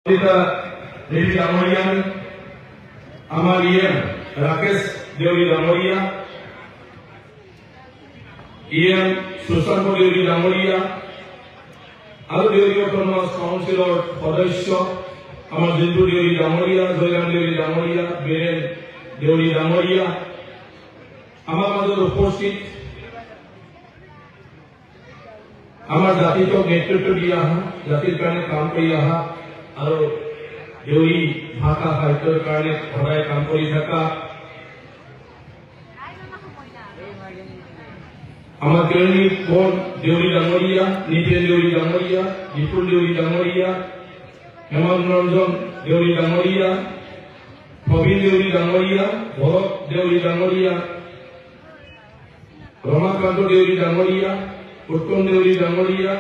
देवी डामरिया आमार राकेश देवरी डामरिया सुशांत देवरी डामरिया और देवरी ऑटोनोमास काउंसिलर सदस्य आमार जिंतु देवरी डामरिया जयराम देवरी डामरिया बीरेन देवरी डामरिया आमार माजर उपस्थित आमार जाति तो नेतृत्व दिया जातिर कारण काम किया और देवरी भाषा साहित्यर कारण सदाय काम कर थका केरनी कौन देवरी डामरिया नितेन देवरी डामरिया विपुल देवरी डामरिया हेमंत रंजन देवरी डामरिया प्रवीण देवरी डामरिया भरत देवरी डामरिया रमाकांत देवरी डामरिया उत्तम देवरी डामरिया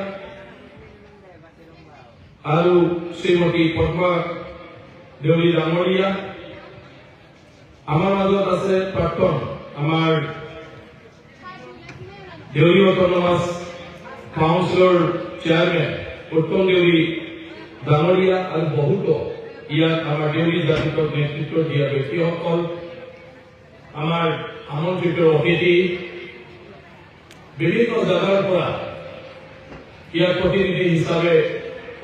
और श्रीमती पद्मा देवरी डामरिया आमार माजत आछे प्राक्तन आमार देवरी ऑटोनोमास काउंसिलर चेयरमैन उत्तम देवरी डामरिया और बहुत इयात आमार देवरी जातिक नेतृत्व दिया व्यक्तिসকল आमार आमंत्रित अतिथि विभिन्न जगार পৰা ইয়াৰ प्रतिनिधि हिसाबे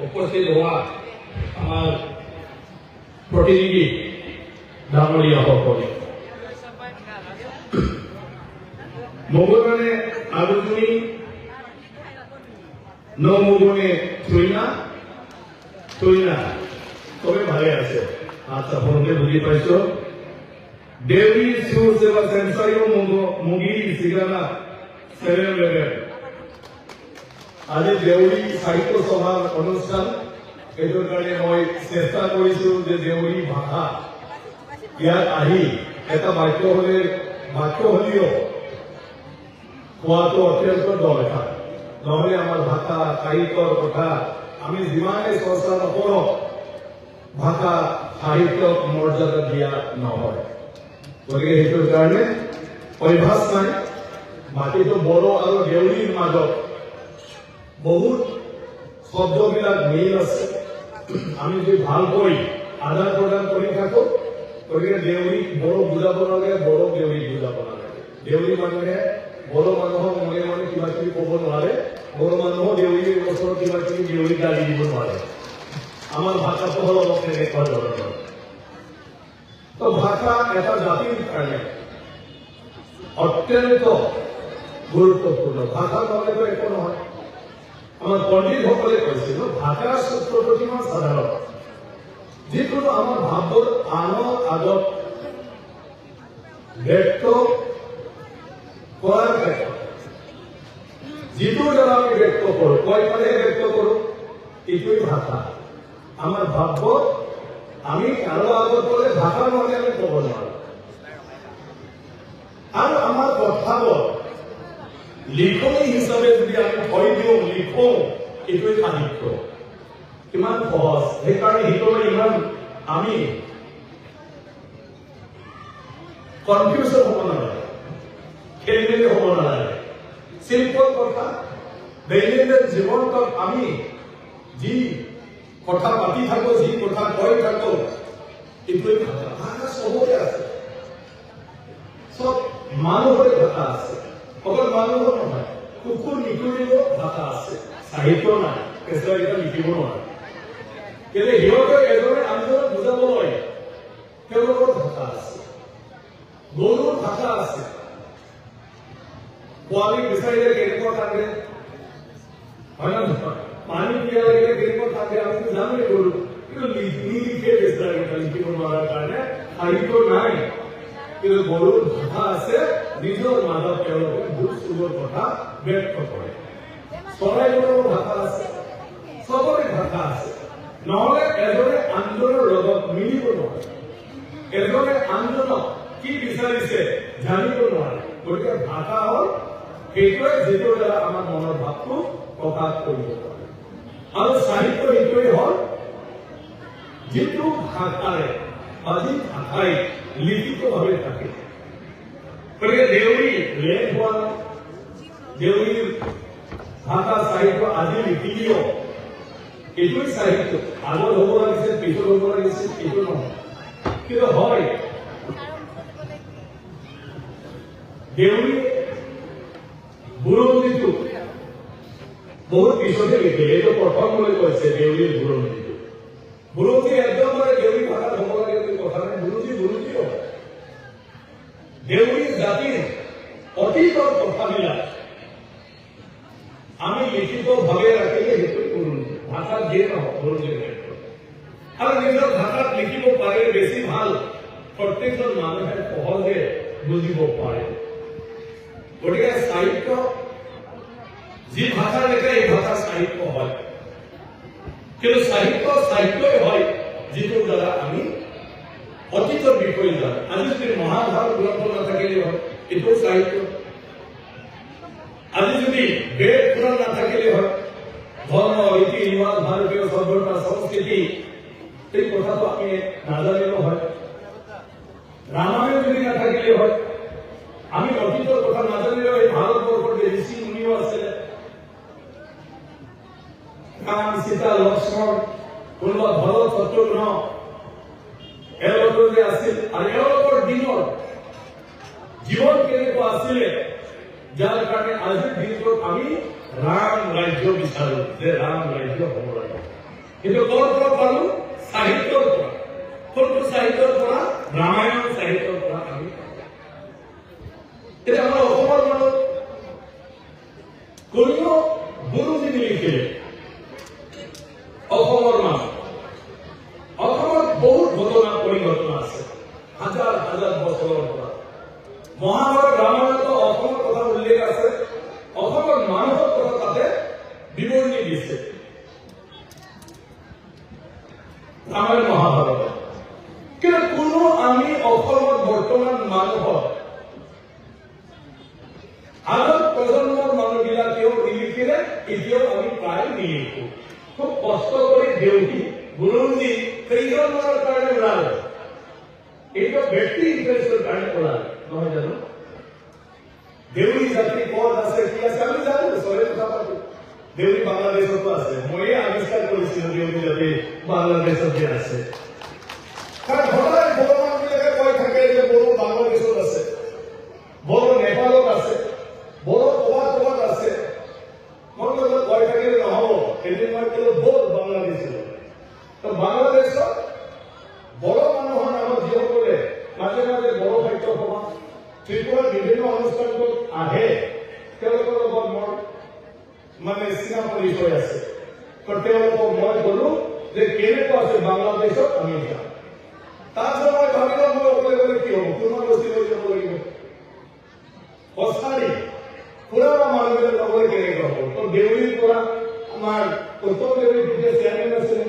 उपस्थित हुआ आमार प्रतिनिधि डामरिया मगुने आलोचनी नमगुने थुइना थुइना तबे भाले आछे अच्छा फोनते बुझी पाइছো देवी शिव सेवा सेंसारियो मुगी सिगाना 711 आज देवरी साहित्य सभार अनुष्ठान एटर कारणे मैं चेष्टा करिছো जे देवरी भाषा ইয়াত আহি এটা বাক্য হলিও কোৱাটো অত্যন্ত দৰকাৰ নহলে আমাৰ ভাষা সাহিত্যৰ কথা আমি যিমানে চৰ্চা নকৰো ভাষা সাহিত্যক মৰ্যাদা দিয়া নহয় গতিকে সেইটোৰ কাৰণে অভ্যাস নাই বাকীটো বড়ো আৰু দেউৰীৰ মাজত बहुत शब्दবিলাক মিল আছে আমি যদি ভালকৈ আদান প্ৰদান কৰি থাকো গতিকে দেউৰী বড়ো বুজাব নালাগে বড়ো দেউৰী বুজাব নালাগে দেউৰী মানুহে বড়ো মানুহক মনে মনে কিবা কিবি ক'ব নোৱাৰে বড়ো মানুহক দেউৰীৰ ওচৰত কিবা কিবি দেউৰী গালি দিব নোৱাৰে আমাৰ ভাষাটো হ'ল অলপ তেনেকুৱা ধৰণৰ তো ভাষা এটা জাতিৰ কাৰণে অত্যন্ত গুৰুত্বপূৰ্ণ ভাষা নহ'লেতো একো নহয় আমাৰ পণ্ডিত সকলে কৈছিল ভাষাৰ সূত্ৰটো কিমান সাধাৰণ যিকোনো আমাৰ ভাৱৰ আনৰ আগত ব্যক্ত কৰাৰ ক্ষেত্ৰত যিটো দ্বাৰা আমি ব্যক্ত কৰোঁ কয় পালেহে ব্যক্ত কৰোঁ এইটোৱেই ভাষা আমাৰ ভাৱৰ আমি কাৰো আগত ক'লে ভাষা নহ'লে আমি ক'ব নোৱাৰোঁ আৰু আমাৰ কথাবোৰ লিখনি হিসাবে যদি আমি ভয় দিও লিখো এইটোৱে সাহিত্য কিমান সহজ সেইকাৰণে হিতলৈ ইমান আমি কনফিউজন হ'ব নালাগে খেলিমেলি হ'ব নালাগে চিম্পল কথা দৈনন্দিন জীৱনত আমি যি কথা পাতি থাকো যি কথা কৈ থাকো এইটোৱে ভাষা চবতে আছে চব মানুহৰে ভাষা আছে অকল মানুহৰ নহয় কুকুৰ নিকুৰীৰো ভাষা আছে সাহিত্য নাই কেঁচুৱা এটা লিখিব নোৱাৰে কিন্তু সিহঁতে এজনে আনজনক বুজাবলৈ তেওঁলোকৰ ভাষা আছে গৰুৰ ভাষা আছে পোৱালি বিচাৰিলে কেনেকুৱা কান্দে হয় না নহয় পানী পিয়াব লাগিলে কেনেকুৱা কান্দে আমি জানোৱেই গৰু কিন্তু নিলিখে বিচাৰে লিখিব নোৱাৰাৰ কাৰণে সাহিত্য নাই কিন্তু গৰুৰ ভাষা আছে নিজৰ মাজত তেওঁলোকে দুখ সুখৰ কথা ব্যক্ত কৰে চৰাইবোৰৰ ভাষা আছে চবৰে ভাষা আছে নহলে এজনে আনজনৰ লগত মিলিব নোৱাৰে এজনে আনজনক কি বিচাৰিছে জানিব নোৱাৰে গতিকে ভাষা হ'ল সেইটোৱে যিটোৰ দ্বাৰা আমাৰ মনৰ ভাৱটো প্ৰকাশ কৰিব পাৰে আৰু সাহিত্য এইটোৱেই হ'ল যিটো ভাষাৰে বা যি ভাষাই লিখিতভাৱে থাকে গতিকে দেউৰী লেখ হোৱা দেউৰীৰ ভাষা সাহিত্য আজি লিখিলেও এইটোই সাহিত্য আগৰ হ'ব লাগিছে পিছত হ'ব লাগিছিল এইটো নহয়, কিন্তু হয় দেউৰী বুৰঞ্জীটো বহুত পিছতে লিখিলে। এইটো প্ৰথমলৈ কৈছে দেউৰীৰ বুৰঞ্জীটো। বুৰঞ্জী একদমবাৰে দেউৰী ভাষাত হ'ব লাগে বুলি কথা নাই, বুৰঞ্জী বুৰঞ্জী হ'ব। দেউৰী জাতিৰ অতীতৰ কথাবিলাক আমি লিখিতভাৱে ৰাখিলে সেইটো বুৰঞ্জী, ভাষাত যিয়ে নহওক বুৰঞ্জীৰ ক্ষেত্ৰত। আৰু নিজৰ ভাষাত লিখিব পাৰে বেছি ভাল, প্ৰত্যেকজন মানুহে সহজে বুজিব পাৰে। গতিকে সাহিত্য যি ভাষা লেখে এই ভাষা সাহিত্য হয়, কিন্তু সাহিত্য সাহিত্যই হয় যিটোৰ দ্বাৰা আমি অতীতৰ বিষয়ে জানো। আজি যদি মহাভাৰত গ্ৰন্থ নাথাকিলে হয় এইটো সাহিত্য। আজি যদি বেদ পুৰাণ নাথাকিলে হয়, ধৰ্ম ৰীতি ৰিৱাজ ভাৰতীয় সভ্যতা সংস্কৃতি এই কথাটো আমি নাজানিলো হয়। ৰামায়ণ যদি নাথাকিলে হয়, আমি অতীতৰ কথা নাজানিলেও এই ভাৰতবৰ্ষৰ যে ঋষি মুনিও আছিলে, ৰাম সীতা লক্ষ্মণ কোনোবা ভৰত শত্ৰুঘ্ন এওঁলোকৰ যে আছিল, আৰু এওঁলোকৰ দিনৰ জীৱন কেনেকুৱা আছিলে, যাৰ কাৰণে আজিৰ দিনটোত আমি ৰাম ৰাজ্য বিচাৰো, যে ৰাম ৰাজ্য হ'ব লাগে। কিন্তু ক'ৰ পৰা পালো? সাহিত্যৰ পৰা। কোনটো সাহিত্যৰ পৰা? ৰামায়ণ সাহিত্যৰ পৰা আমি। এতিয়া আমাৰ অসমৰ মানুহ কোনেও বুৰঞ্জী নিলিখিলে। অসমৰ মানুহ, অসমত বহুত ঘটনা পৰিঘটনা আছে হাজাৰ হাজাৰ বছৰৰ পৰা। মহাভাৰত ৰামায়ণত অসমৰ কথা উল্লেখ আছে, অসমৰ মানুহৰ কথা তাতে বিৱৰণী দিছে ৰামায়ণ মহাভাৰত। কিন্তু কোনো আমি অসমত বৰ্তমান মানুহৰ আগৰ প্ৰজন্মৰ মানুহবিলাকেও নিলিখিলে, এতিয়াও আমি প্ৰায় নিলিখো। খুব কষ্ট কৰি দেউৰী বুৰঞ্জী কেইজনমানৰ কাৰণে ওলালে, এইটো ব্যক্তি ইণ্টাৰেষ্টৰ কাৰণে ওলালে নহয় জানো? দেউৰী জাতি ক'ত আছে কি আছে আমি জানো, চবে কথা পাতো। দেউৰী বাংলাদেশতো আছে, ময়ে আৱিষ্কাৰ কৰিছিলো দেউৰী জাতি বাংলাদেশত যে আছে। কাৰণ সদায় বড়ো মানুহবিলাকে কৈ থাকে যে বড়ো বাংলাদেশত আছে, বড়ো নেপালত আছে, বড়ো ক'বাত ক'বাত আছে। মই লগত কৈ থাকিলে নহ'ব, এদিন মই ক'লো ব'ল বাংলাদেশত। তো বাংলাদেশত বড়ো মানুহৰ নামত যিসকলে মাজে মাজে বড়ো সাহিত্য সভা ত্ৰিপুৰাৰ বিভিন্ন অনুষ্ঠানটোত আহে, তেওঁলোকৰ লগত মোৰ মানে চিনা পৰিচয় আছে। তো তেওঁলোকক মই ক'লো যে কেনেকুৱা আছে বাংলাদেশত, আমি যাম। তাৰপিছত মই ভাবিলো মই অকলে গ'লে কি হ'ব, কোনোবা বস্তু লৈ যাব লাগিব। কছাৰী পুৰাণা মানুহবিলাক লগতে কেনেকুৱা হ'ব? তো দেউৰীৰ পৰা আমাৰ উত্তৰ দেউৰী যেতিয়া চেয়াৰমেন আছিলে,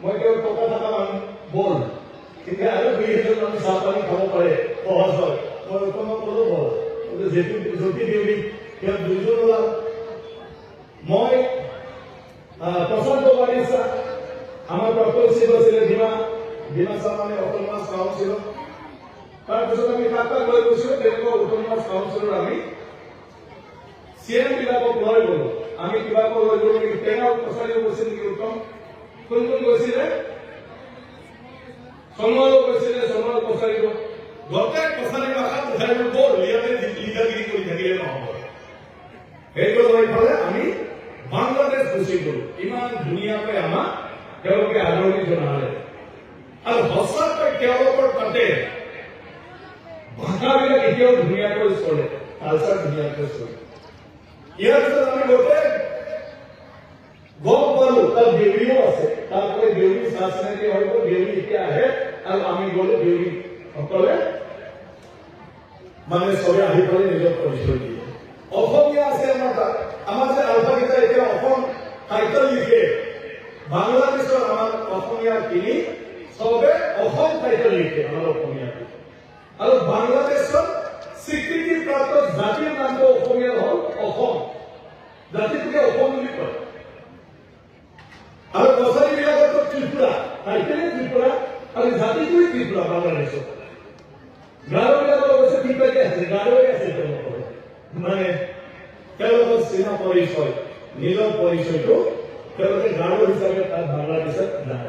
মই তেওঁৰ টকা থকা মানুহ, ব'ল তেতিয়া আৰু দুই এজন আমি চাহ পানী খাব পাৰে, সহজ হয়। মই উত্তমক ক'লো ব'ল, জ্যোতি দেউৰী তেওঁ দুইজন ওলাল। মই প্ৰশান্ত বাগিচা, আমাৰ ডক্টৰ শিৱ আছিলে ডিমা চামানে অট'নমাছ কাউন্সিলৰ। তাৰপিছত আমি কাক কাক লৈ গৈছিলো, তেনেকুৱা অট'নমাছ কাউন্সিলৰ আমি চিএম বিলাকক লৈ গ'লো। আমি কিবা লৈ গ'লো নেকি, টেঙাও কছাৰীও গৈছিল নেকি উত্তম? কোন কোন গৈছিলে? চন্দ্ৰও গৈছিলে, চন্দ্ৰ কছাৰীও। গোটেই কছাৰী ভাষাত উঠাই ব'ল, ইয়াতে লিডাৰগিৰি কৰি থাকিলে নহ'ব। সেইটো লৈ পেলে আমি বাংলাদেশ গুচি গ'লো। ইমান ধুনীয়াকৈ আমাক তেওঁলোকে আদৰণি জনালে, আৰু সঁচাকৈ তেওঁলোকৰ তাতে ভাষাবিলাক এতিয়াও ধুনীয়াকৈ চলে, কালচাৰ ধুনীয়াকৈ চলে। ইয়াৰ পিছত আমি গোটেই গম পালো তাত দেউৰীও আছে, তাৰপৰা দেউৰী চাহ চিনাকি হৈ গ'ল, দেউৰী এতিয়া আহে, আৰু আমি গ'লো দেউৰী সকলে মানে চবে আহি পেলাই নিজৰ পৰিচয় দিয়ে। অসমীয়া আছে আমাৰ তাত, আমাৰ যে আলফাকেইটা এতিয়া অসম সাহিত্য লিখে, বাংলাদেশৰ আমাৰ অসমীয়া কিনি চবে অসম সাহিত্য লিখে আমাৰ অসমীয়া। আৰু বাংলাদেশৰ স্বীকৃতিপ্ৰাপ্ত জাতিৰ নামটো অসমীয়া হ'ল অসম, জাতিটোকে অসম বুলি কয়। আৰু কছাৰীবিলাকতো ত্ৰিপুৰা, টাইটেলে ত্ৰিপুৰা, আৰু জাতিটোৱে ত্ৰিপুৰা বাংলাদেশত। গাৰোবিলাকৰ অৱশ্যে ত্ৰিপুৰাতে আছে, গাৰোৱে আছে তেওঁলোকৰ, মানে তেওঁলোকৰ চিনা পৰিচয়, নিজৰ পৰিচয়টো তেওঁলোকে গাৰো হিচাপে তাত বাংলাদেশত নাই।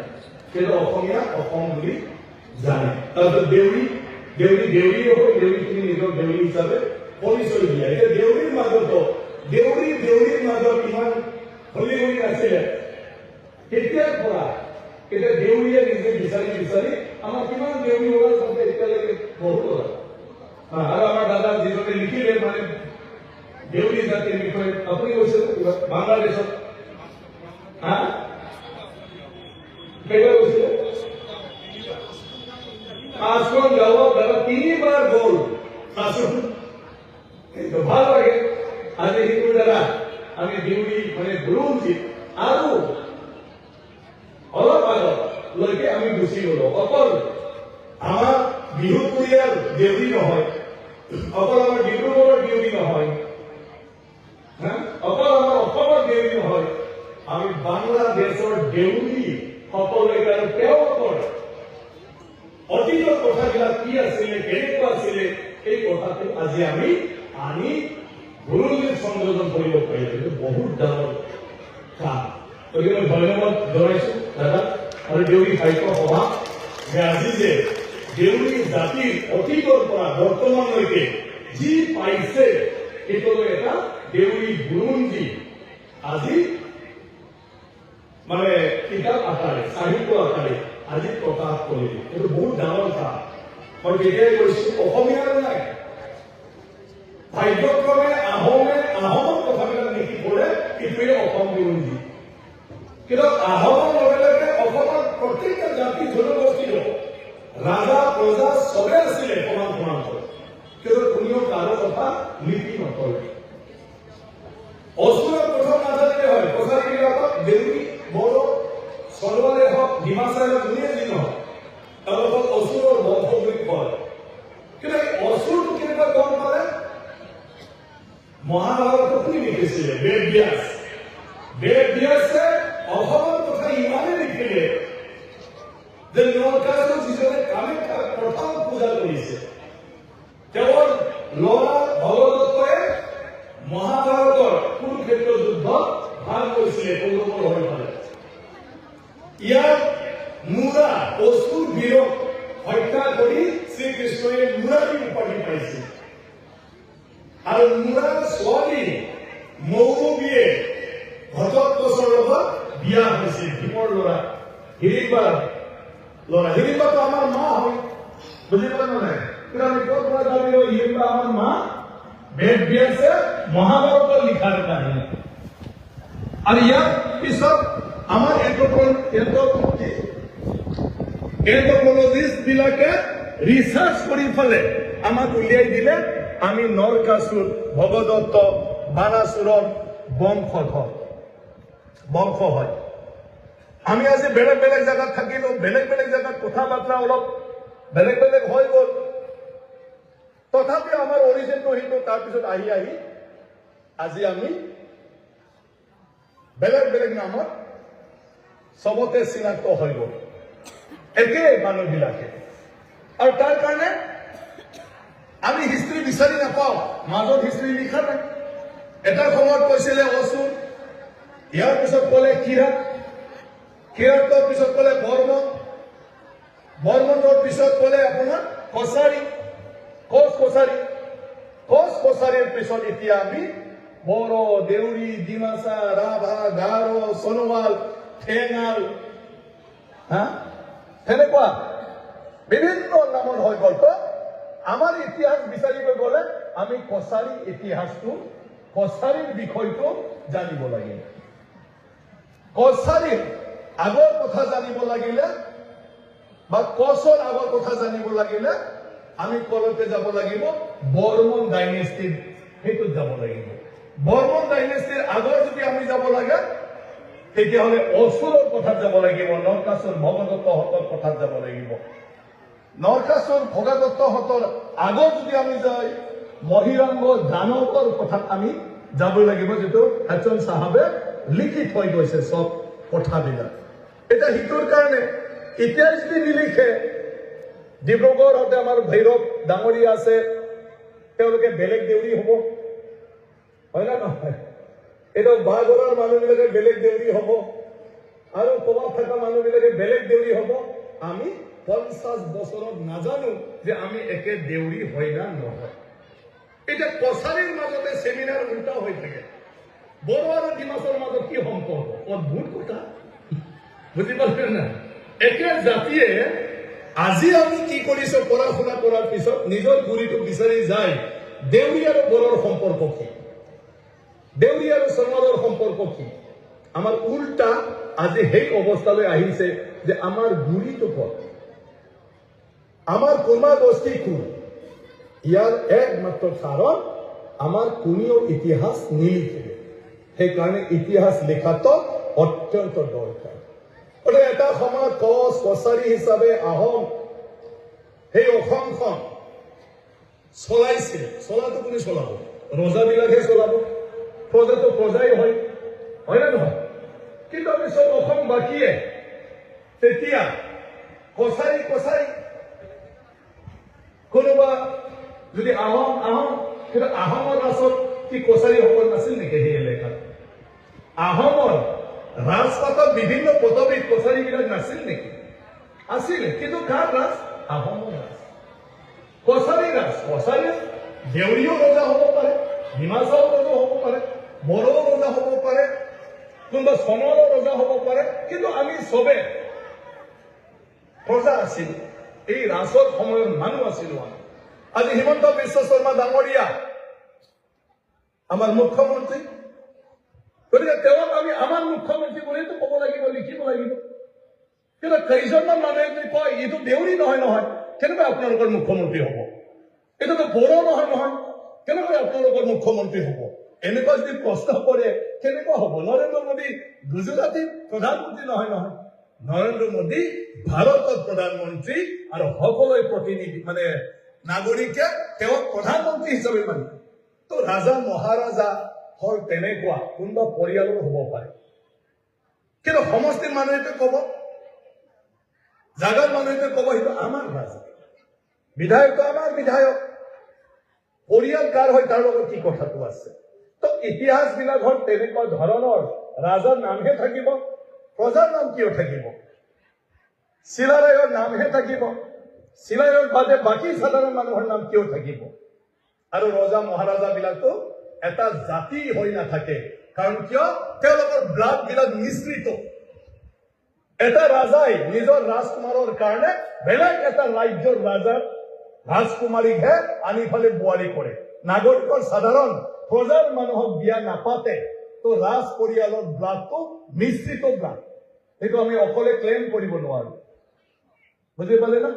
কিন্তু অসমীয়া অসম বুলি জানে। তাৰপিছত দেউৰী দেউৰীখিনি নিজৰ দেউৰী হিচাপে পৰিচয় দিয়ে। এতিয়া দেউৰীৰ মাজতো দেউৰীৰ মাজত ইমান হলি আছিলে তেতিয়াৰ পৰা। এতিয়া দেউৰীয়ে নিজে বিচাৰি আমাৰ কিমান দেউৰী ওলাল চাওঁতে এতিয়ালৈকে বহুত ওলাল। আৰু আমাৰ দাদা যিজনে লিখিলে মানে দেউৰী জাতিৰ বিষয়ে আপুনি কৈছিল বাংলাদেশত কেইবাৰ কৈছিলে 5খন গাঁৱত দাদা 3বাৰ গ'ল। ভাল লাগে। আজি সেইটোৰ দ্বাৰা আমি দেউৰী মানে বুৰঞ্জীত আৰু অলপ আগলৈকে আমি গুচি গলো। অকল আমাৰ বিহুপুৰীয়াৰ দেউৰী নহয়, অকল আমাৰ ডিব্ৰুগড়ৰ দেউৰী নহয়, অকল আমাৰ অসমৰ দেউৰী নহয়, আমি বাংলাদেশৰ দেউৰী সকলোৱে আৰু তেওঁলোকৰ অতীতৰ কথাবিলাক কি আছিলে, কেনেকুৱা আছিলে, এই কথাটো আজি আমি আনি বুৰঞ্জীত সংযোজন কৰিব পাৰিলো। বহুত ডাঙৰ কাম। গতিকে মই ধন্যবাদ জনাইছো দাদা আৰু দেউৰী সাহিত্য সভা যে আজি যে দেউৰী জাতিৰ অতীতৰ পৰা বৰ্তমানলৈকে যি পাইছে সেইটোলৈ এটা দেউৰী বুৰঞ্জী আজি মানে কিতাপ আকাৰে সাহিত্য আকাৰে আজি প্ৰকাশ কৰিলে। এইটো বহুত ডাঙৰ কাম। মই তেতিয়াই কৈছো অসমীয়াৰ নাই, ভাগ্যক্ৰমে আহোমৰ কথাবিলাক লিখি পৰে, সেইটোৱে অসম বুৰঞ্জী। কিন্তু আহোমৰ লগে লগে অসমৰ প্ৰত্যেকটা জাতি জনগোষ্ঠীৰ ৰাজা প্ৰজা চবে আছিলে সমান্তৰালকৈ, কিন্তু কোনেও কাৰো কথা লিপি নকৰে। অসুৰৰ প্ৰথম নাজানিলে হয়, কছাৰীবিলাকক দেউৰী বড়ো চৰৱাৰে হওক ডিমাচাৰে হওক যোনে যি নহওক তেওঁলোকক অসুৰৰ বংশ বুলি কয়। কিন্তু এই অসুৰটো কেনেকুৱা গম পালে? মহাভাৰত কোনে লিখিছিলে? বেদব্যাসে অসমৰ কথা ইমানেই লিখিলে যে নৰকাসুৰ যিজনে কামাখ্যাৰ প্ৰথম পূজা কৰিছে, তেওঁৰ ল'ৰা ভগদত্তই মহাভাৰতৰ কুৰুক্ষেত্ৰ যুদ্ধত ভাগ লৈছিলে কৌৰৱৰ হৈ পালে। ইয়াত মূৰা অসুৰ বীৰক হত্যা কৰি শ্ৰীকৃষ্ণই মূৰাৰী উপাধি পাইছিল। আৰু মূৰাৰ ছোৱালী মৌৰবীয়ে ঘটোৎকচৰ লগত বিয়া হৈছিল। ভীমৰ ল'ৰা হিড়িম্বাৰ ল'ৰা। হিড়িম্বাটো আমাৰ মা হয়, বুজি পালে নাই? কিন্তু আমি ক'ৰ পৰা জানিলো হিড়িম্বা আমাৰ মা? বেদব্যাসে মহাভাৰতৰ লিখাৰ কাহিনী। আৰু ইয়াৰ পিছত আমাৰ এন্থ্ৰোপলজিষ্ট বিলাকে ৰিচাৰ্চ কৰি পেলাই আমাক উলিয়াই দিলে আমি নৰকাসুৰ, ভগদত্ত, বানাসুৰৰ বংশ হয়। আমি আজি বেলেগ বেলেগ জায়গাত থাকিলো, বেলেগ বেলেগ জায়গাত কথা বাৰ্তা অলপ বেলেগ বেলেগ হৈ গ'ল, তথাপিও আমাৰ অৰিজিনটো সেইটো। তাৰপিছত আহি আজি আমি বেলেগ বেলেগ নামত চবতে চিনাক্ত হৈ গ'ল, একেই মানুহবিলাকে। আৰু তাৰ কাৰণে আমি হিষ্ট্ৰী বিচাৰি নাপাওঁ, মাজত হিষ্ট্ৰী লিখা নাই। এটা সময়ত কৈছিলে অসুৰ, ইয়াৰ পিছত ক'লে কিৰাতৰ পিছত ক'লে বৰ্মনৰ পিছত ক'লে আপোনাৰ কছাৰীৰ পিছত এতিয়া আমি বড়ো, দেউৰী, ডিমাচা, ৰাভা, গাৰো, সোণোৱাল, ঠেঙাল, সেনেকুৱা বিভিন্ন নামত হৈ গ'ল। তো আমাৰ ইতিহাস বিচাৰিব গ'লে আমি কছাৰী ইতিহাসটো, কছাৰীৰ বিষয়টো জানিব লাগিব। কছাৰীৰ আগৰ কথা জানিব লাগিলে বা কছৰ আগৰ কথা জানিব লাগিলে আমি কলতে যাব লাগিব, বৰ্মন ডাইনেষ্টিৰ সেইটোত যাব লাগিব। বৰ্মন ডাইনেষ্টিৰ আগৰ যদি আমি যাব লাগে তেতিয়াহ'লে অসুৰৰ কথাত যাব লাগিব, নৰকাসুৰ ভগদত্তহঁতৰ কথাত যাব লাগিব। নৰকাসুৰ ভগদত্তহঁতৰ আগত যদি আমি যাই মহিৰাংগ দানৱৰ কথাত আমি যাব লাগিব, যিটো হাছন চাহাবে লিখি থৈ গৈছে চব কথাবিলাক। এতিয়া সিটোৰ কাৰণে এতিয়া যদি নিলিখে, ডিব্ৰুগড়তে আমাৰ ভৈৰৱ ডাঙৰীয়া আছে, তেওঁলোকে বেলেগ দেউৰী হ'ব, হয় না নহয়? এইটো বাগৰাৰ মানুহবিলাকে বেলেগ দেউৰী হ'ব, আৰু ক'ৰবাত থকা মানুহবিলাকে বেলেগ দেউৰী হ'ব আমি 50 বছৰত নাজানো যে আমি একে দেউৰী হয় না নহয় এটা কছাৰীৰ মাজতে সেমিনাৰ উল্টা হৈ থাকে বড়ো আৰু ডিমাছৰ মাজত কি সম্পৰ্ক অদ্ভুত কথা বুজি পালে না একে জাতিয়ে আজি আমি কি কৰিছো পঢ়া শুনা কৰাৰ পিছত নিজৰ গুৰিটো বিচাৰি যায় দেউৰী আৰু বড়োৰ সম্পৰ্ক কি দেউৰী আৰু সমাজৰ সম্পৰ্ক কি আমাৰ উল্টা আজি সেই অৱস্থালৈ আহিছে যে আমাৰ গুৰিটো ক'ত আমাৰ কোমা গোষ্ঠী কোন ইয়াৰ একমাত্ৰ কাৰণ আমাৰ কোনেও ইতিহাস নিলিখিলে সেইকাৰণে ইতিহাস লিখাটো অত্যন্ত দৰকাৰ এটা সময়ত কছ কছাৰী হিচাপে আহোম সেই অসমখন চলাইছিল চলাটো কোনে চলাব ৰজাবিলাকে চলাব প্ৰজাটো প্ৰজাই হয় না নহয় কিন্তু আমি চব অসমবাসীয়ে তেতিয়া কছাৰী কছাৰী কোনোবা যদি আহোম আহোম কিন্তু আহোমৰ ৰাজত কি কছাৰীসকল নাছিল নেকি সেই এলেকাত আহোমৰ ৰাজপাটত বিভিন্ন পদবীত কছাৰীবিলাক নাছিল নেকি আছিলে কিন্তু কাৰ ৰাজ আহোমৰ ৰাজ কছাৰী ৰাজ কছাৰী দেউৰীও ৰজা হ'ব পাৰে ডিমাছাও ৰজা হ'ব পাৰে বড়ো ৰজা হ'ব পাৰে কোনোবা চমৰো ৰজা হ'ব পাৰে কিন্তু আমি চবে প্ৰজা আছিল এই ৰাজৰ সময়ৰ মানুহ আছিলো আমি আজি হিমন্ত বিশ্ব শৰ্মা ডাঙৰীয়া আমাৰ মুখ্যমন্ত্ৰী গতিকে তেওঁক আমি আমাৰ মুখ্যমন্ত্ৰী বুলিতো ক'ব লাগিব লিখিব লাগিব কিন্তু কেইজনমান মানুহে যদি কয় এইটো দেউৰী নহয় নহয় কেনেকৈ আপোনালোকৰ মুখ্যমন্ত্ৰী হ'ব এইটোতো বড়ো নহয় নহয় কেনেকৈ আপোনালোকৰ মুখ্যমন্ত্ৰী হ'ব এনেকুৱা যদি প্ৰশ্ন কৰে কেনেকুৱা হ'ব নৰেন্দ্ৰ মোদী গুজৰাটীৰ প্ৰধানমন্ত্ৰী নহয় নহয় নৰেন্দ্ৰ মোদী ভাৰতৰ প্ৰধানমন্ত্ৰী আৰু সকলোৱে প্ৰতিনিধি মানে নাগৰিকে তেওঁক প্ৰধানমন্ত্ৰী হিচাপে মানে তো ৰাজা মহাৰাজা হল তেনেকুৱা কোনোবা পৰিয়ালৰ হ'ব পাৰে কিন্তু সমষ্টিৰ মানুহে ক'ব জাগাৰ মানুহে ক'ব সেইটো আমাৰ ৰাজা বিধায়ক আমাৰ বিধায়ক পৰিয়াল কাৰ হয় তাৰ লগত কি কথাটো আছে তো ইতিহাস বিলাকৰ তেনেকুৱা ধৰণৰ ৰাজাৰ নামহে থাকিব প্ৰজাৰ নাম কিয় থাকিব শিলাৰায়ৰ নামহে থাকিব শিলাৰায়ৰ বাদে বাকী সাধাৰণ মানুহৰ নাম কিয় থাকিব আৰু ৰজা মহাৰাজা বিলাকতো এটা জাতি হৈ নাথাকে কাৰণ কিয় তেওঁলোকৰ ব্লাড বিলাক মিশ্ৰিত এটা ৰাজাই নিজৰ ৰাজকুমাৰৰ কাৰণে বেলেগ এটা ৰাজ্যৰ ৰাজাৰ ৰাজকুমাৰীকহে আনি ফালে বোৱাৰী কৰে নাগৰিকৰ সাধাৰণ প্ৰজাৰ মানুহক বিয়া নাপাতে তো ৰাজ পৰিয়ালৰ ব্লাডটো মিশ্ৰিত ব্লাড সেইটো আমি অকলে ক্লেইম কৰিব নোৱাৰো বুজি পালে না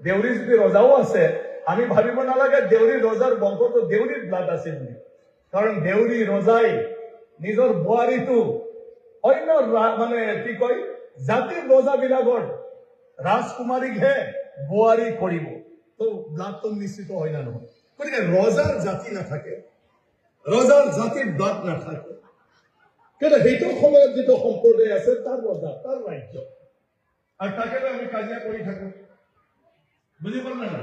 দেউৰী যদি ৰজাও আছে আমি ভাবিব নালাগে দেউৰী ৰজাৰ বংশটো দেউৰীৰ ব্লাড আছে বুলি কাৰণ দেউৰী ৰজাই নিজৰ বোৱাৰীটো অন্য মানে কি কয় জাতিৰ ৰজাবিলাকৰ ৰাজকুমাৰীকহে বোৱাৰী কৰিব তো ব্লাডটো মিশ্ৰিত হয় না নহয় গতিকে ৰজাৰ জাতি নাথাকে ৰজাৰ জাতিৰ ব্লাড নাথাকে কিন্তু সেইটো সময়ত যিটো সম্প্ৰদায় আছে তাৰ ৰজা তাৰ ৰাজ্য আৰু তাকে আমি কাজিয়া কৰি থাকো বুজি পালে না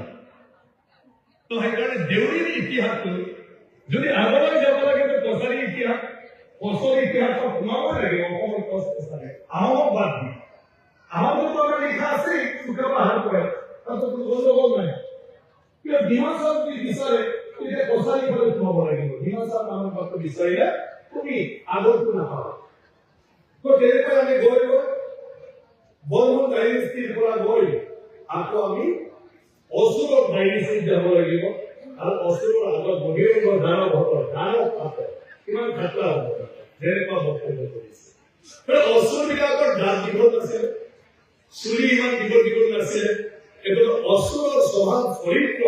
তো সেইকাৰণে দেউৰীৰ ইতিহাসটো যদি আগলৈ যাব লাগে তো কছাৰী ইতিহাস কছাৰী ইতিহাসক সোমাব লাগিব অসমৰ কছাৰী আহোমক বাদ দি আহোমতো আমাৰ লিখা আছে চুকাফা হাৰ কৰে তাতো কোনো গণ্ডগোল নাই কিন্তু ডিমাছাক যদি বিচাৰে তেতিয়া কছাৰী ফালে সোমাব লাগিব ডিমাছাৰ নামৰ মাত্ৰ বিচাৰিলে তুমি আগৰটো নাপাবা তো তেনেকৈ আমি গৈ বৰ্মন ডাইনেষ্টিৰ পৰা গৈ আকৌ আমি অসুৰৰ ডাইনেষ্টিত যাব লাগিব আৰু অসুৰৰ আগত বহিৰংগ দানৱ আছে কিমান খাতৰা হ'ব যেনেকুৱা বক্তব্য কৰিছে অসুৰ বিলাকৰ দাঁত দীঘল নাছিলে চুলি ইমান দীঘল নাছিলে এইটো অসুৰৰ স্বভাৱ চৰিত্ৰ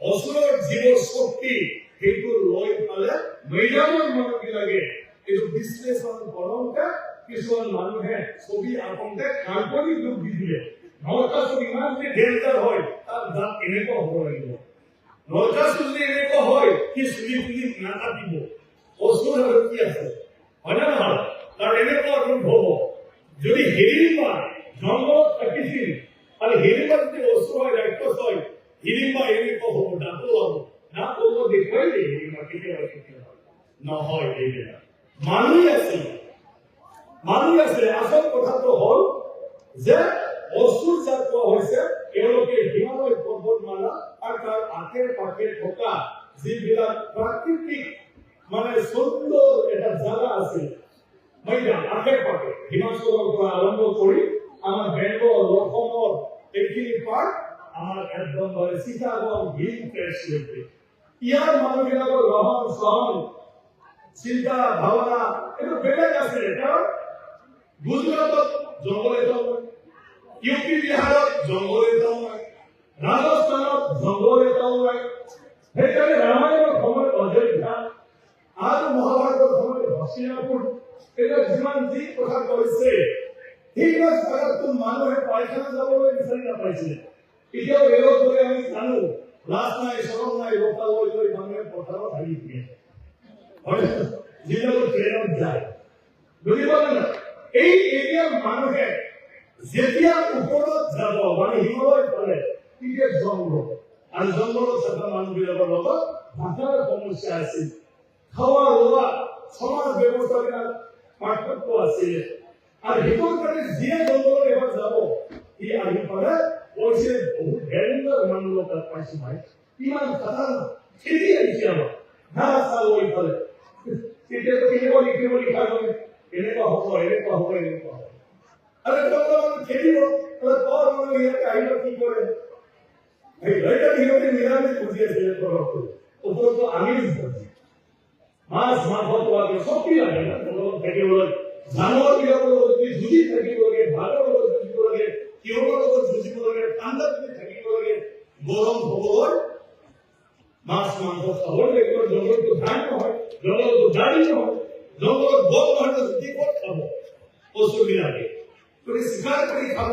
অসুৰৰ জীৱৰ শক্তি সেইটো লৈ পালে মৈদামৰ মানুহবিলাকে এইটো বিশ্লেষণ কৰোঁতে কিছুমান মানুহে ছবি আঁকোতে কাল্পনিক ৰূপ দি দিলে নৰকাসুৰ ইমান যে ডেঞ্জাৰ হয় তাৰ দাঁত এনেকুৱা হ'ব লাগিব নৰকাসুৰ যদি এনেকুৱা হয় কি চুলি তুলি নাকাটিব অসুৰ আৰু কি আছে হয় না নহয় তাৰ এনেকুৱা ৰূপ হ'ব যদি হিড়িম্বা জংঘলত থাকিছিল আৰু হিড়িম্বা যদি অসুৰ হয় ৰাক্ষস হয় হিড়িম্বা এনেকুৱা হ'ব দাঁতো হ'ব দাঁত হ'ব দেখুৱাইলে হিড়িম্বা কেতিয়াবা নহয় এইবিলাক মানুহ আছিল মানি আছে আসল কথাটো হল যে অসুৰ যাক কোৱা হৈছে এওঁলোকে হিমালয় পৰ্বতমালা আৰু তাৰ আশে পাশে থকা যিবিলাক প্ৰাকৃতিক মানে সুন্দৰ এটা জাগা আছে মৈদান আশে পাশে হিমাচলৰ পৰা আৰম্ভ কৰি আমাৰ বেংগল অসমৰ এইখিনি পাৰ্ট আমাৰ একদম চিটাগং হিল ক্ৰেষ্টলৈকে ইয়াৰ মানুহবিলাকৰ ৰহন চহন চিন্তা ভাৱনা এইটো বেলেগ আছে কাৰণ গুজৰাটত জংঘল এটাও নাই ইউপি বিহাৰত জংঘল এটাও নাই ৰাজস্থানত জংঘল এটাও নাই সেইকাৰণে ৰামায়ণৰ সময়ত অযোধ্যা আৰু মহাভাৰতৰ সময়ত হস্তিনাপুৰ এটা যিমান যি কথা কৈছে সেইবিলাক জাগাততো মানুহে পায়খানা যাবলৈ বিচাৰি নাপাইছিলে এতিয়াও ৰেলত গ'লে আমি জানো লাজ নাই চৰম নাই লোকালয় লৈ মানুহে পথাৰত হাৰি দিয়ে হয় যিবিলাক ট্ৰেইনত যায় বুজি পালে না এই এৰিয়াৰ মানুহে যেতিয়া ওপৰত যাব মানে হিমালয় ফালে তেতিয়া জংঘল আৰু জংঘলত থকা মানুহবিলাকৰ লগত ভাষাৰ সমস্যা আছিল খাওয়া লোৱা সমাজ ব্যৱস্থাবিলাক পাৰ্থক্য আছিল আৰু সেইটোৰ কাৰণে যিয়ে জংঘলত এবাৰ যাব সি আহি পালে কৈছে বহুত ডেঞ্জাৰ মানুহ তাত পাইছো ভাই ইমান খাতাৰনাক খেদি আহিছে আমাৰ ঘাঁহ চাহ লৈ ফালে তেতিয়াতো কিনিব লিখা হয় এনেকুৱা হ'ব এনেকুৱা হ'ব এনেকুৱা হ'ব আৰু জংঘলত খেদিব কৰ মানুহ ইয়াতে আহিলে কি কৰে এইটা সিহঁতে নিৰামিষ বুজি আছিলে ঘৰতো ওপৰতো আমিষ বুজি মাছ মাংস খোৱাকে শক্তি লাগে না জংঘলত থাকিবলৈ জানোৱাৰ বিলাকৰ লগত যুঁজি থাকিব লাগে ভালৰ লগত যুঁজিব লাগে কিহৰ লগত যুঁজিব লাগে ঠাণ্ডাত থাকিব লাগে গৰম হ'বলৈ মাছ মাংস খাব লাগিব জংঘলটো ধান নহয় জংঘলটো দাড়ি নহয় জংঘলত গছ নহয় যুঁজি ক'ত খাব পশুবিলাকে তুমি চিকাৰ কৰি খাব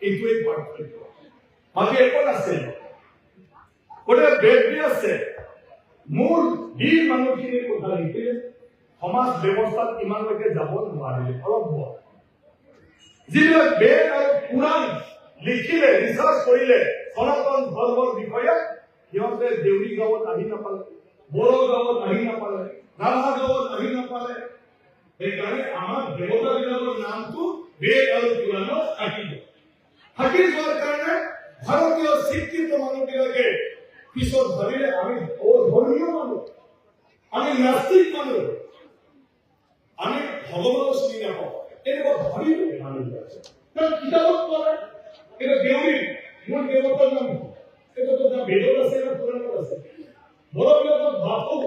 এইটোৱেই পাৰ্থক্য বাকী একো আছে গোটেই বেদবি আছে মূল বীৰ মানুহখিনিৰ কথা লিখিলে সমাজ ব্যৱস্থাত ইমানলৈকে যাব নোৱাৰিলে অলপ যিবিলাক বেদ আৰু পুৰাণ লিখিলে ৰিচাৰ্চ কৰিলে সনাতন ধৰ্মৰ বিষয়ে সিহঁতে দেউৰী গাঁৱত আহি নাপালে বড়ো গাঁৱত আহি নাপালে ৰাভা গাঁৱত আহি নাপালে সেইকাৰণে আমাৰ দেৱতাবিলাকৰ নামটো বেদ আৰু পুৰাণত থাকি যোৱাৰ কাৰণে ভাৰতীয় শিক্ষিত মানুহবিলাকে পিছত ভাবিলে আমি অধৰ্মীয় মানুহ আমি নাস্তিক মানুহ আমি ভগৱানক চিনি নাপাওঁ এনেকুৱা ভাবিলে মানুহবিলাকে কাৰণ কিতাপত পঢ়ে এটা দেউৰী মোৰ দেৱতাৰ নাম এইটো না বেদত আছে না পুৰাণত আছে বড়োবিলাকৰ বাপু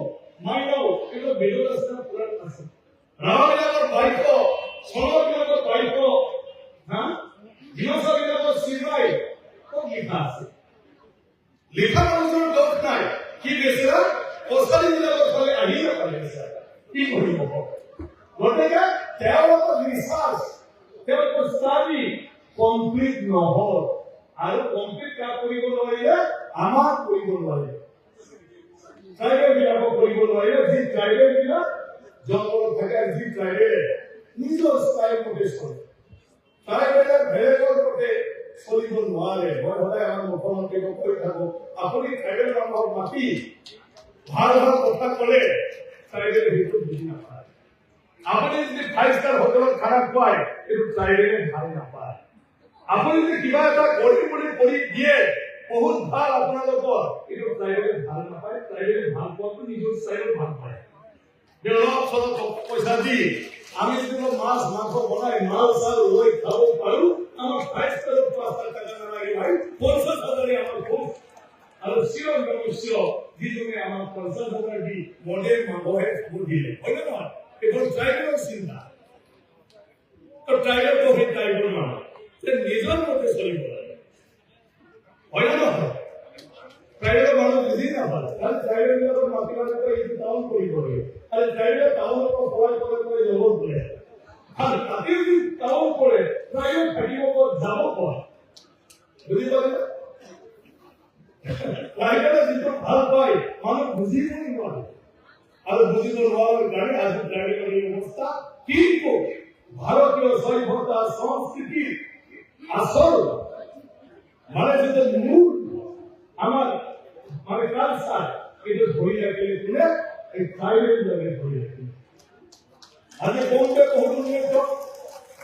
মাইনাও এইটো বেদত আছে না পুৰাণত আছে ৰাভাবিলাকৰ বাক্য চনবিলাকৰ বাক্য হা ডিমাচাবিলাকৰ চিনাই ক'ত লিখা আছে লিখা মানুহৰ দোষ নাই কি বেছিৰা কছাৰীবিলাকৰ ফালে আহি নাপালে কি কৰিব গতিকে তেওঁলোকৰ ৰিচাৰ্চ তেওঁলোকৰ ষ্টাডি কমপ্লিট নহল আৰু কমপ্লিট কাম কৰিব নোৱাৰিলে আমাক কৰিব নোৱাৰিলে ট্ৰাইবেল বিলাকক কৰিব নোৱাৰিলে যি ট্ৰাইবেল বিলাক জংঘলত থাকে যি ট্ৰাইবেল নিজৰ ষ্টাইল মতে চলে ট্ৰাইবেলৰ বেলেগৰ মতে চলিব নোৱাৰে মই সদায় আমাৰ মুখ্যমন্ত্ৰীক কৈ থাকো আপুনি ট্ৰাইবেল মানুহক মাতি ভাল ভাল কথা ক'লে ট্ৰাইবেল সেইটো বুজি নাপায় আপুনি যদি 5 ষ্টাৰ হোটেলত খানা খুৱায় এইটো ট্ৰাইবেলে ভাল নাপায় আপুনি যদি কিবা এটা কৰি দিয়ে বহুত ভাল আপোনালোকৰ এইটো ট্ৰাইবেলে ভাল নাপায় ট্ৰাইবেলে ভাল পোৱাটো নিজৰ ষ্টাইলত ভাল পায় অলপ চলপ পইচা দি আমি যদি মাছ মাংস বনাই মাল চাল লৈ খাব পাৰো আমাৰ 5 ষ্টাৰৰ 5 টাকা নালাগে ভাই 50,000 আমাৰ খুব আৰু চিৰ নমস্য যিজনে আমাৰ 50,000 দি মডেল মানুহে বুজিলে হয় না এখন ট্ৰাইবেলৰ চিন্তা তো ট্ৰাইবেল তো হয় ট্ৰাইবেল মানুহ যে নিজৰ মতে চলিব লাগে হয় না ট্ৰাইবেল মানুহ বুজি নাপায় কাৰণ ট্ৰাইবেলৰ মাটিমাত্ৰ এইটো টাউন কৰিব লাগে আৰু ট্ৰাইবেল টাউনৰ পৰা সহায় জগত কৰে আর তাতে যদি টাউন করে ট্রাইবেল থাকিব যাব কত বুঝি পারে ট্রাইবেলে যেটা ভাল পায় মানুষ বুঝিব নোৱাৰে আৰু বুজিব নোৱাৰাৰ কাৰণে আজি ট্ৰাইবেলৰ এই অৱস্থা কিন্তু ভাৰতীয় সভ্যতা সংস্কৃতি আসল মানে যেটা মূল আমার মানে কালচার এটা ধরে রাখলে এই ট্রাইবেল ধরে রাখলে আজি বম্বে বহুত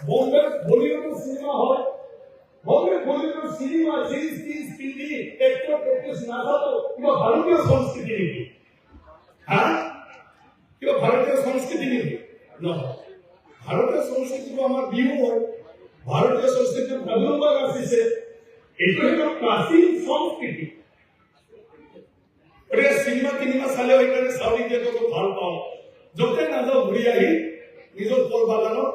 বম্বে বলিউড সিনেমা হয়, Bombay Bollywood cinema series TV একটু না থাকতো কিংবা ভারতীয় সংস্কৃতি নেই, হ্যাঁ কিংবা ভারতীয় সংস্কৃতি নেই না, ভারতীয় সংস্কৃতি আমার বিহু হয়, ভারতীয় সংস্কৃতি প্রজন্মক আসিছে, এইটো হল প্রাচীন সংস্কৃতি। সিনেমা টিনেমা চালে সেইকাৰণে চাউল ইণ্ডিয়াটো ভাল পাওঁ, য'তে নাযাওঁ ঘূৰি আহি নিজৰ ফল বাগানত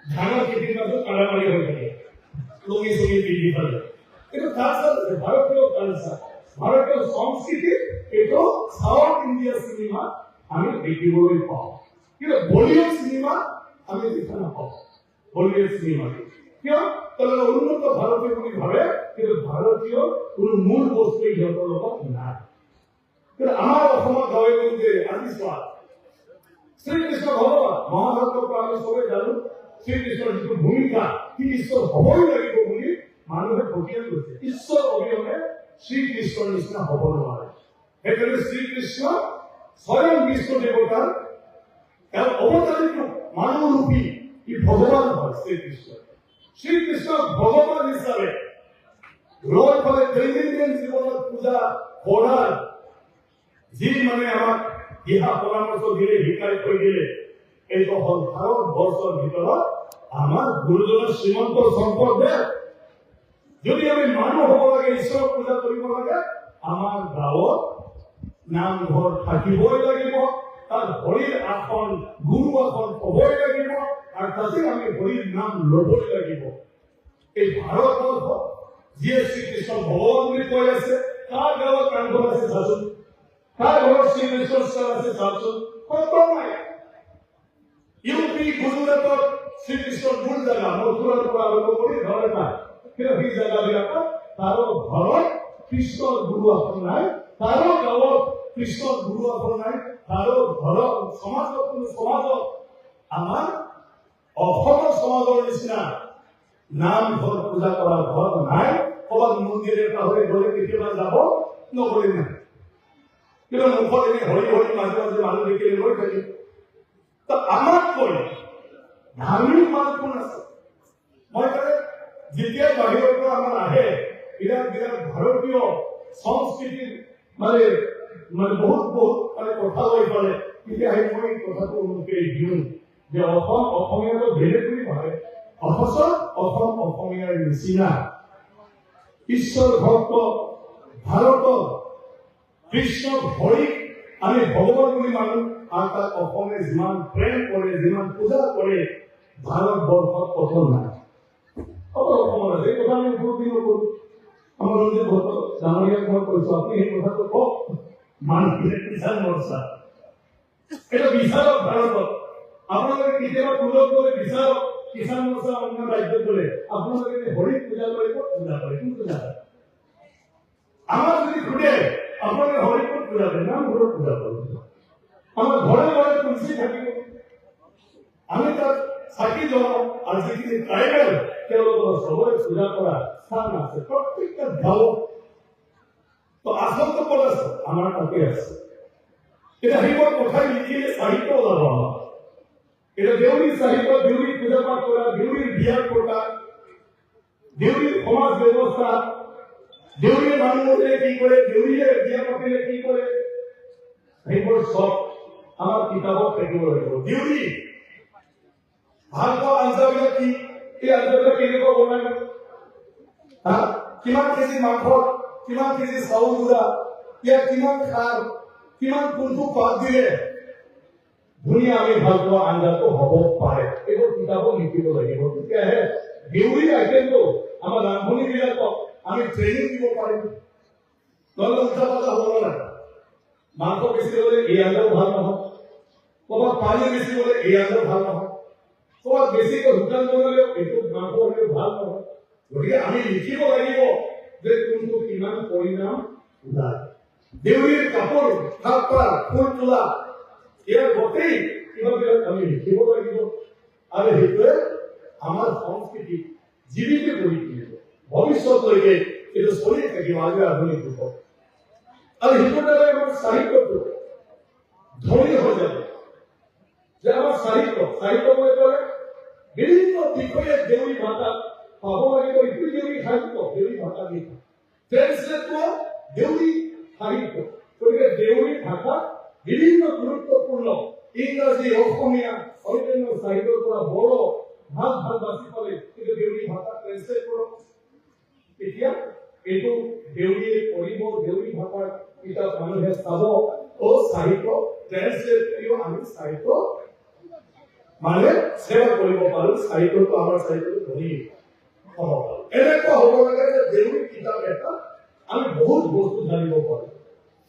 ধানৰ খেতিৰ মাজত কাৰামাৰি হৈ থাকে, লঙি চঙি পিন্ধি পালে। কিন্তু তাৰপিছত ভাৰতীয় কালচাৰ, ভাৰতীয় সংস্কৃতি এইটো সাউথ ইণ্ডিয়া চিনেমা আমি দেখিবলৈ পাওঁ, কিন্তু বলিউড চিনেমা আমি দেখা নাপাওঁ। বলিউড চিনেমা কিয়? তেওঁলোকে উন্নত ভাৰতীয় বুলি ভাবে, কিন্তু ভাৰতীয় কোনো মূল বস্তু সিহঁতৰ লগত নাই। কিন্তু আমাৰ অসমত গাঁৱে গঞ্জে আজি চোৱা শ্ৰীকৃষ্ণ ভগৱান মহাভাৰতৰ পৰা আমি চবে জানো, শ্ৰীকৃষ্ণৰ যিটো ভূমিকা সি ঈশ্বৰ হবই লাগিব বুলি মানুহে প্ৰতিজ্ঞা কৰিছে। ঈশ্বৰ অবিহনে শ্ৰীকৃষ্ণৰ নিচিনা হব নোৱাৰে। সেইকাৰণে শ্ৰীকৃষ্ণ স্বয়ং বিষ্ণু দেৱতাৰ তেওঁ অৱতাৰিত মানুহৰূপী ই ভগৱান হয় শ্ৰীকৃষ্ণ। শ্ৰীকৃষ্ণ ভগৱান হিচাপে ৰয় ফলে দৈনন্দিন জীৱনত পূজা কৰাৰ যি মানে আমাক দিহা পৰামৰ্শ দিলে, শিকাই থৈ দিলে, এইটো হল ভাৰতবৰ্ষৰ ভিতৰত আমাৰ গুৰুজনাৰ শ্ৰীমন্ত শংকৰদেৱ। যদি আমি মানুহ হব লাগে, ঈশ্বৰক পূজা কৰিব লাগে, আমাৰ গাঁৱত নামঘৰ থাকিবই লাগিব, তাত হৰিৰ আসন গুৰু আসন হবই লাগিব, আৰু তাতে আমি হৰিৰ নাম লবই লাগিব। এই ভাৰতবৰ্ষ যিয়ে শ্ৰীকৃষ্ণ ভগৱান বুলি কৈ আছে, কাৰ গাঁৱত নামঘৰ আছে চাচোন, কাৰ ঘৰত শ্ৰীকৃষ্ণৰ স্থান আছে চাচোন, কত নাই। ইউপি গুজৰাটত শ্ৰীকৃষ্ণৰ মূল জেগা মথুৰাৰ পৰা আৰম্ভ কৰি ঘৰ এটা, কিন্তু সেই জেগাবিলাকত তাৰো ঘৰত কৃষ্ণৰ গুৰু আসন নাই, তাৰো গাঁৱত কৃষ্ণৰ গুৰু আসন নাই, তাৰো ঘৰত সমাজত কোনো সমাজত আমাৰ অসমৰ সমাজৰ নিচিনা নামঘৰ পূজা কৰা ঘৰ নাই। ক'ৰবাত মন্দিৰ এটা হৈ গ'লে কেতিয়াবা যাব, নগ'লে নাই, কিন্তু মুখত এনে হৰি হৰি মাজে মাজে মানুহ দেখিলে গৈ থাকে। আমাতকৈ ধাৰ্মিক মানুহ কোন আছে? মই যেতিয়া বাহিৰৰ পৰা আমাৰ আহে, বিৰাট বিৰাট ভাৰতীয় সংস্কৃতিৰ মানে বহুত মানে কথা লৈ পালে, তেতিয়া আহি মই কথাটো অনুকে দিওঁ যে অসম অসমীয়াটো বেলেগ বুলি ভাবে, অথচ অসম অসমীয়াৰ নিচিনা ঈশ্বৰ ভক্ত ভাৰতৰ কৃষ্ণ হৰিক আমি ভগৱান বুলি মানো, আৰু তাক অসমে যিমান প্ৰেম কৰে, যিমান পূজা কৰে, ভাৰতবৰ্ষত কতো নাই। অকল অসমত আছে। এই কথা আমি উপলব্ধি নকৰো। আমাৰ ৰঞ্জিত ভট্ট ডাঙৰীয়াক মই কৈছো, আপুনি সেই কথাটো কওক। মানুহে কিষাণ মৰ্চা এটা বিচাৰক ভাৰতত, আপোনালোকে কেতিয়াবা সুলভ কৰি বিচাৰক কিষাণ মৰ্চা অন্য ৰাজ্যত গ'লে আপোনালোকে হৰিক পূজা কৰিব, পূজা কৰে, কোন পূজা কৰে? আমাৰ যদি সোধে আপোনালোকে হৰিক ক'ত পূজা কৰে? নামঘৰত পূজা কৰিব। আমাৰ ঘৰে ঘৰে তুলসী থাকিব, আমি তাত চাকি জ্বলাওঁ, আৰু যিখিনি ট্ৰাইবেল তেওঁলোকৰ চবৰে পূজা কৰা স্থান আছে প্ৰত্যেকটা গাঁৱত। তো আচলটো ক'ত আছে? আমাৰ তাতে আছে। এতিয়া সেইবোৰ কথাই লিখিলে সাহিত্য ওলাব আমাৰ। এতিয়া দেউৰী সাহিত্য, দেউৰী পূজা পাঠ কৰা, দেউৰীৰ বিয়া পতা, দেউৰীৰ সমাজ ব্যৱস্থা, দেউৰীয়ে মানুহ মৰিলে কি কৰে, দেউৰীয়ে বিয়া পাতিলে কি কৰে, সেইবোৰ চব আমাৰ কিতাপত থাকিব লাগিব। দেউৰী ভাল পোৱা আঞ্জাবিলাক কি, এই আঞ্জাবিলাক কেনেকুৱা বনায়, কিমান কেজি মাংস, কিমান কেজি চাউল গুড়া, ইয়াত কিমান খাৰ, কিমান কোনটো পাত দিলে ধুনীয়া আমি ভাল পোৱা আঞ্জাটো হ'ব পাৰে, এইবোৰ কিতাপত লিখিব লাগিব। তেতিয়াহে দেউৰী আইটেমটো আমাৰ ৰান্ধনীবিলাকক আমি ট্ৰেইনিং দিব পাৰিম। নহ'লে উল্টা পাল্টা হ'ব নালাগে। মাংস বেছি হ'লে এই আঞ্জাও ভাল নহয়, ক'ৰবাত পানী বেছি হ'লে এই আঞ্জাও ভাল নহয়, ক'ৰবাত বেছিকৈ শুকান বনালেও এইটো মাংস হ'লেও ভাল নহয়। গতিকে আমি লিখিব লাগিব যে কোনটো কিমান পৰিণাম ওলায়। দেউৰীৰ কাপোৰ, সাপ পাৰ, ফুল তোলা, ইয়াৰ গোটেই কিবাবিলাক আমি লিখিব লাগিব, আৰু সেইটোৱে আমাৰ সংস্কৃতি জীৱিত কৰি তুলিব। ভৱিষ্যতলৈকে এইটো চলি থাকিব আজি আধুনিক যুগত। আৰু সেইটোৰ দ্বাৰা আমাৰ সাহিত্যটো ধনী হৈ যাব। যে আমাৰ সাহিত্য মই কলে বিভিন্ন বিষয়ে দেউৰী ভাষা পাব লাগিব। এইটো দেউৰী সাহিত্য, দেউৰী ভাষা লিখা ট্ৰেন্সলেট দেউৰী সাহিত্য। গতিকে দেউৰী ভাষা বিভিন্ন গুৰুত্বপূৰ্ণ ইংৰাজী, অসমীয়া, অন্যান্য সাহিত্যৰ পৰা বড়ো ভাগ বাছি পালে কিন্তু দেউৰী ভাষা ট্ৰেন্সলেট কৰক। এতিয়া এইটো দেউৰীয়ে কৰিব, দেউৰী ভাষাৰ কিতাপ মানুহে চাব, সাহিত্য ট্ৰেন্সলেট কৰিব, আমি সাহিত্য মানে সেৱা কৰিব পাৰো। সাহিত্যটো আমাৰ সাহিত্যটো ধৰি হ'ব পাৰো। এনেকুৱা হ'ব লাগে যে দেউৰী কিতাপ এটা আমি বহুত বস্তু জানিব পাৰো,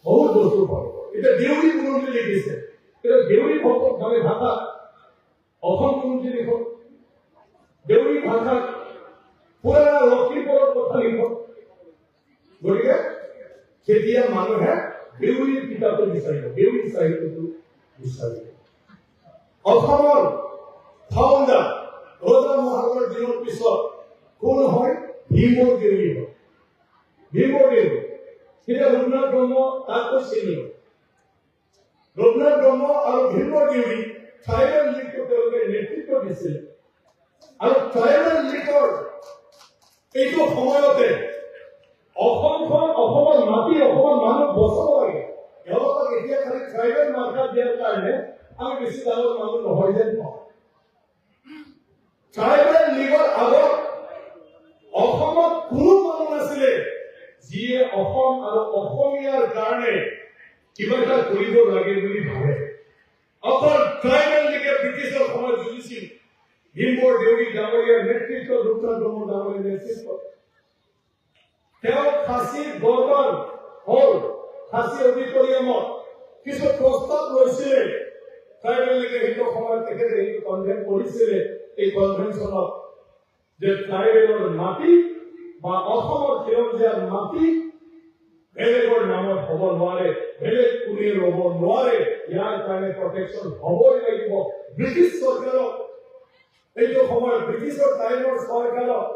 বহুত বস্তু পাৰো। এতিয়া দেউৰী কোনোটি লিখিছে, কিন্তু দেউৰী মানে ভাষা অসম কোনোটি লিখক, দেউৰী ভাষাত পুৰণা লক্ষীপুৰৰ কথা লিখক। গতিকে তেতিয়া মানুহে দেউৰীৰ কিতাপটো বিচাৰিব, দেউৰী সাহিত্যটো বিচাৰিব। অসমৰ ফাউণ্ডাৰ ৰজা মহাৰজাৰ দিনৰ পিছত কোন হয়? ভীমৰ দেউৰী হয়, ভীমৰ দেউৰী। তেতিয়া ৰঘুনাথ ব্ৰহ্ম তাতকৈ চিনিয়ৰ। ৰঘুনাথ ব্ৰহ্ম আৰু ভীমৰ দেউৰী ট্ৰাইবেল লীগটো তেওঁলোকে নেতৃত্ব দিছিল। আৰু ট্ৰাইবেল লীগৰ এইটো সময়তে অসমখন, অসমৰ মাটি, অসমৰ মানুহ বচাব লাগে। তেওঁলোকক এতিয়া খালি ট্ৰাইবেল মাৰ্কা দিয়াৰ কাৰণে আমি বেছি ডাঙৰ মানুহ নহয় যেন পাওঁ। ট্ৰাইবেল লীগৰ আগত অসমত কোনো মানুহ নাছিলে যিয়ে অসম আৰু অসমীয়াৰ কাৰণে কিবা এটা কৰিব লাগে বুলি ভাবে। অকল ট্ৰাইবেল লীগে ব্ৰিটিছৰ সময়ত যুঁজিছিল। ভীমৰ দেউৰী ডাঙৰীয়াৰ নেতৃত্বত, ৰঘুনাথ ব্ৰহ্ম ডাঙৰীয়াৰ নেতৃত্বত তেওঁ ফাঁচীৰ বৰবাদ হল। ফাঁচী অডিটৰিয়ামত কিছু প্ৰস্তাৱ লৈছিলে ট্ৰাইবেল লীগে। সেইটো সময়ত তেখেতে এইটো কনভেন্ট কৰিছিলে, এই কনভেনশ্যনত যে ট্ৰাইবেলৰ মাটি বা অসমৰ খিলঞ্জীয়াৰ মাটি বেলেগৰ নামত হ'ব নোৱাৰে, বেলেগ কোনে ল'ব নোৱাৰে, ইয়াৰ কাৰণে প্ৰটেকশ্যন হ'বই লাগিব। ব্ৰিটিছ চৰকাৰক, এইটো সময়ত ব্ৰিটিছৰ টাইমৰ চৰকাৰক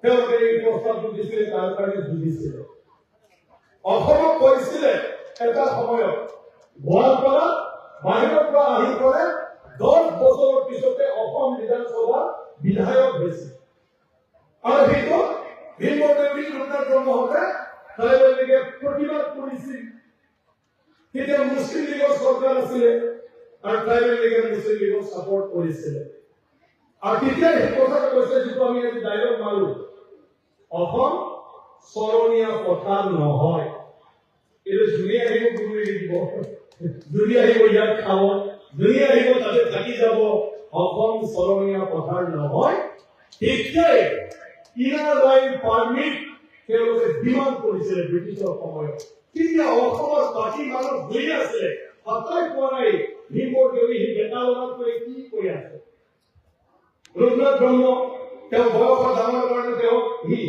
তেওঁলোকে এই প্ৰস্তাৱটো দিছিলে, তাৰ কাৰণে যুঁজিছিলে। অসমক কৈছিলে এটা সময়ত গোৱালপাৰা বাহিৰৰ পৰা আহি পৰে 10 বছৰৰ পিছতে অসম বিধানসভা বিধায়ক হৈছিল। আৰু সেইটো ভীমৰ দেউৰী, ৰঘুনাথ ব্ৰহ্মহঁতে ট্ৰাইবেল লীগে প্ৰতিবাদ কৰিছিল। তেতিয়া মুছলিম লীগৰ চৰকাৰ আছিলে আৰু ট্ৰাইবেল লীগে মুছলিম লীগক ছাপৰ্ট কৰিছিলে। আৰু তেতিয়া সেই কথাটো কৈছে, যিটো আমি আজি ডাইলগ মাৰো, অসম চৰণীয়া পথাৰ নহয়। এইটো যোনে আহিব গুৰুৱে লিখিব, যোনে আহিব ইয়াত খাব, যোনে আহিব তাতে থাকি যাব। অসম চৰণীয়া পথাৰ নহয়। তেতিয়াই ইনাৰ লাইন পাৰ্মিট তেওঁলোকে ডিমাণ্ড কৰিছিলে ব্ৰিটিছৰ সময়ত। তেতিয়া অসমৰ বাকী মানুহ ঘূৰি আছিলে, পাত্তাই পোৱা নাই ভীমৰ দেউৰী সি ডেকা লগাত কৰি কি কৰি আছে। ৰঘুনাথ ব্ৰহ্ম তেওঁ বয়সৰ ডাঙৰ কাৰণে তেওঁ সি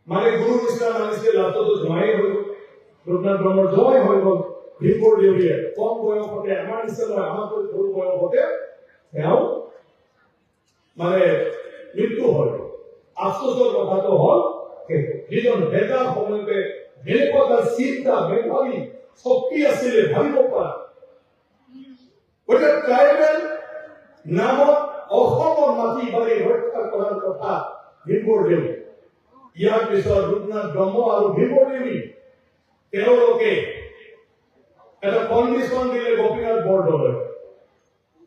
মানে গুৰু নিচিনা মানিছিল। লাষ্টতো জোঁৱাই হৈ গ'ল, ৰঘুনাথ ব্ৰহ্মৰ জোঁৱাই হৈ গ'ল। ভীমৰ দেউৰীয়ে কম বয়সতে, আমাৰ নিচিনা নহয়, আমাতকৈ সৰু বয়সতে তেওঁ মানে মৃত্যু হ'ল। আফচোচৰ কথাটো হ'ল যিজন ডেকা সময়তে যেনেকুৱা তাৰ চিন্তা, মেধাৱী শক্তি আছিলে ভাবিব পৰা। গতিকে ট্ৰাইবেল নামত অসমৰ মাটি বাৰী ৰক্ষা কৰাৰ কথা ভীমৰ দেউৰী। ইয়াৰ পিছত ৰঘুনাথ ব্ৰহ্ম আৰু ভীমৰ দেউৰী তেওঁলোকে এটা কণ্ডিশ্যন দিলে গোপীনাথ বৰদলৈ।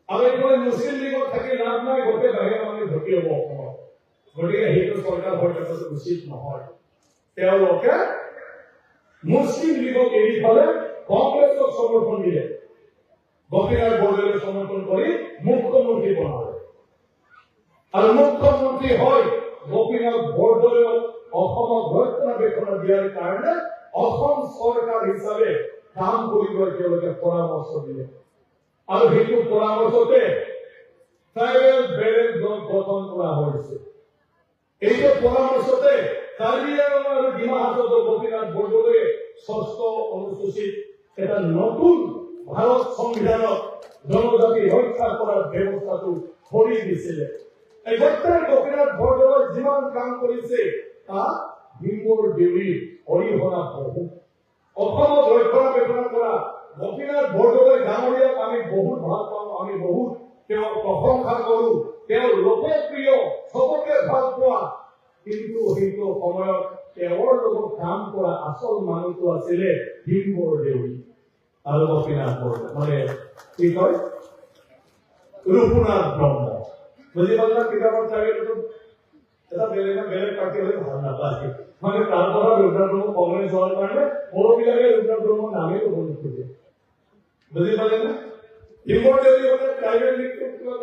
আৰু এইফালে মুছলিম লীগত থাকি লাভ নাই, গোটেই বাহিৰৰ মানুহ ভৰ্তি হ'ব অসমত। গতিকে সেইটো চৰকাৰ হৈ থকাটো উচিত নহয়। তেওঁলোকে মুছলিম লীগক এৰি ফালে কংগ্ৰেছক সমৰ্থন দিলে। গোপীনাথ বৰদলৈ সমৰ্থন কৰি মুখ্যমন্ত্ৰী বনালে। আৰু মুখ্যমন্ত্ৰী হৈ গোপীনাথ বৰদলৈক অসমক ৰক্ষণাবেক্ষণ দিয়াৰ কাৰণে অসম চৰকাৰ হিচাপে কাম কৰিবলৈ তেওঁলোকে পৰামৰ্শ দিলে। আৰু সেইটো পৰামৰ্শতে ট্ৰাইবেল বেলেগ দল গঠন কৰা হৈছে। এইটো পৰামৰ্শতে কাৰ্বি আংলং আৰু ডিমা হাছাওত গোপীনাথ বৰদলৈয়ে 6ষ্ঠ অনুসূচীত এটা নতুন ভাৰত সংবিধানত জনজাতি ৰক্ষা কৰাৰ ব্যৱস্থাটো কৰি দিছিলে। এই গোটেই গোপীনাথ বৰদলৈ যিমান কাম কৰিছে তাত ভীমৰ দেউৰীৰ অৰিহণা বহুত। অসমক ৰক্ষণাবেক্ষণ কৰা গোপীনাথ বৰদলৈ ডাঙৰীয়াক আমি বহুত ভাল পাওঁ, আমি বহুত তেওঁক প্ৰশংসা কৰো, তেওঁ লোকপ্ৰিয়, চবকে ভাল পোৱা, কিন্তু সেইটো সময়ত তেওঁৰ লগত কাম কৰা আচল মানুহটো আছিলে ভীমবৰ দেউৰী আৰু গোপীনাথ বৰদলৈ, মানে কি কয় ৰঘুনাথ ব্ৰহ্ম। বুজি পালা? কিতাপত চাগে এটা বেলেগ পাৰ্টি হলে ভাল নাপায়, মানে তাৰ পৰা ৰঘুনাথ ব্ৰহ্ম কংগ্ৰেছ হোৱাৰ কাৰণে বড়োবিলাকে ৰঘুনাথ ব্ৰহ্মৰ নামেই ল'ব নোখোজে। বুজি পালে না? ভীমবৰ দেউৰী মানে ট্ৰাইবেল লীগটো কিবা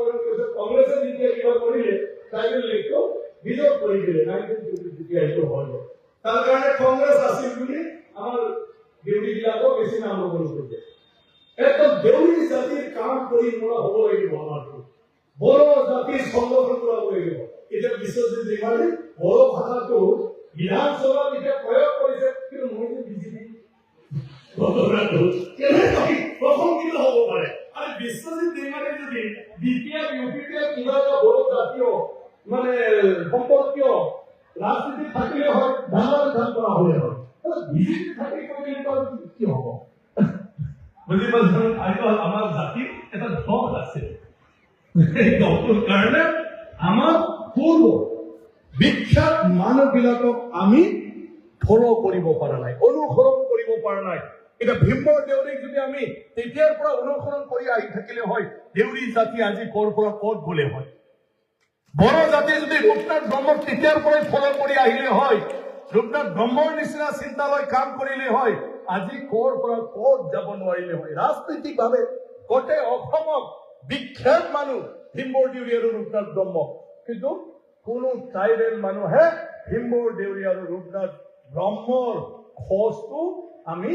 কংগ্ৰেছে যেতিয়া কিবা কৰিলে ট্ৰাইবেল লীগটো বিজয় কৰি দিলে 1923 হল। তাৰ কাৰণে কংগ্ৰেছ আছিল বুলি আমাৰ দেউৰী বিলাকক বেছি নাম ল'ব নোখোজে। একদম দেউৰী জাতিৰ কাম কৰি মোৰা হ'ব লাগিব, আমাৰটো বড়ো জাতিৰ সংগঠন কৰাব লাগিব। এতিয়া বিশ্বজিৎ জিমাৰী বড়ো ভাষাটো বিধানসভাত এতিয়া প্ৰয়োগ কৰিছে, কিন্তু মই যে বিজেপি প্ৰশংসিত হ'ব পাৰে। আৰু বিশ্বজিৎ জিমাৰী যদি বিপিএফ ইউপিপিএফ কিবা এটা বড়ো জাতীয় মানে সম্পৰ্কীয় ৰাজনীতি থাকিলে হয়, ডাঙৰ কাম কৰা হলে হয়, বিজেপি থাকি কৰিলে কি হ'ব? বুজি পাইছো? আমাৰ জাতিৰ এটা দল আছে, এই দলটোৰ কাৰণে আমাৰ পূৰ্ব বিখ্যাত মানুহবিলাকক আমি ফলো কৰিব পৰা নাই, অনুসৰণ কৰিব পৰা নাই। এতিয়া ভীমবৰ দেউৰীক যদি আমি তেতিয়াৰ পৰা অনুসৰণ কৰি আহি থাকিলে হয়, দেউৰী জাতি আজি ক'ৰ পৰা ক'ত গ'লে হয়। বড়ো জাতি যদি ৰঘুনাথ ব্ৰহ্মক তেতিয়াৰ পৰাই ফলো কৰি আহিলে হয়, ৰঘুনাথ ব্ৰহ্মৰ নিচিনা চিন্তালৈ কাম কৰিলে হয়, আজি ক'ৰ পৰা ক'ত যাব নোৱাৰিলে হয়। ৰাজনৈতিকভাৱে গোটেই অসমক বিখ্যাত মানুহ ভীমবৰ দেউৰী আৰু ৰঘুনাথ ব্ৰহ্ম, কিন্তু কোনো ট্ৰাইবেল মানুহে ভীমবৰ দেউৰী আৰু ৰঘুনাথ ব্ৰহ্মৰ খোজটো আমি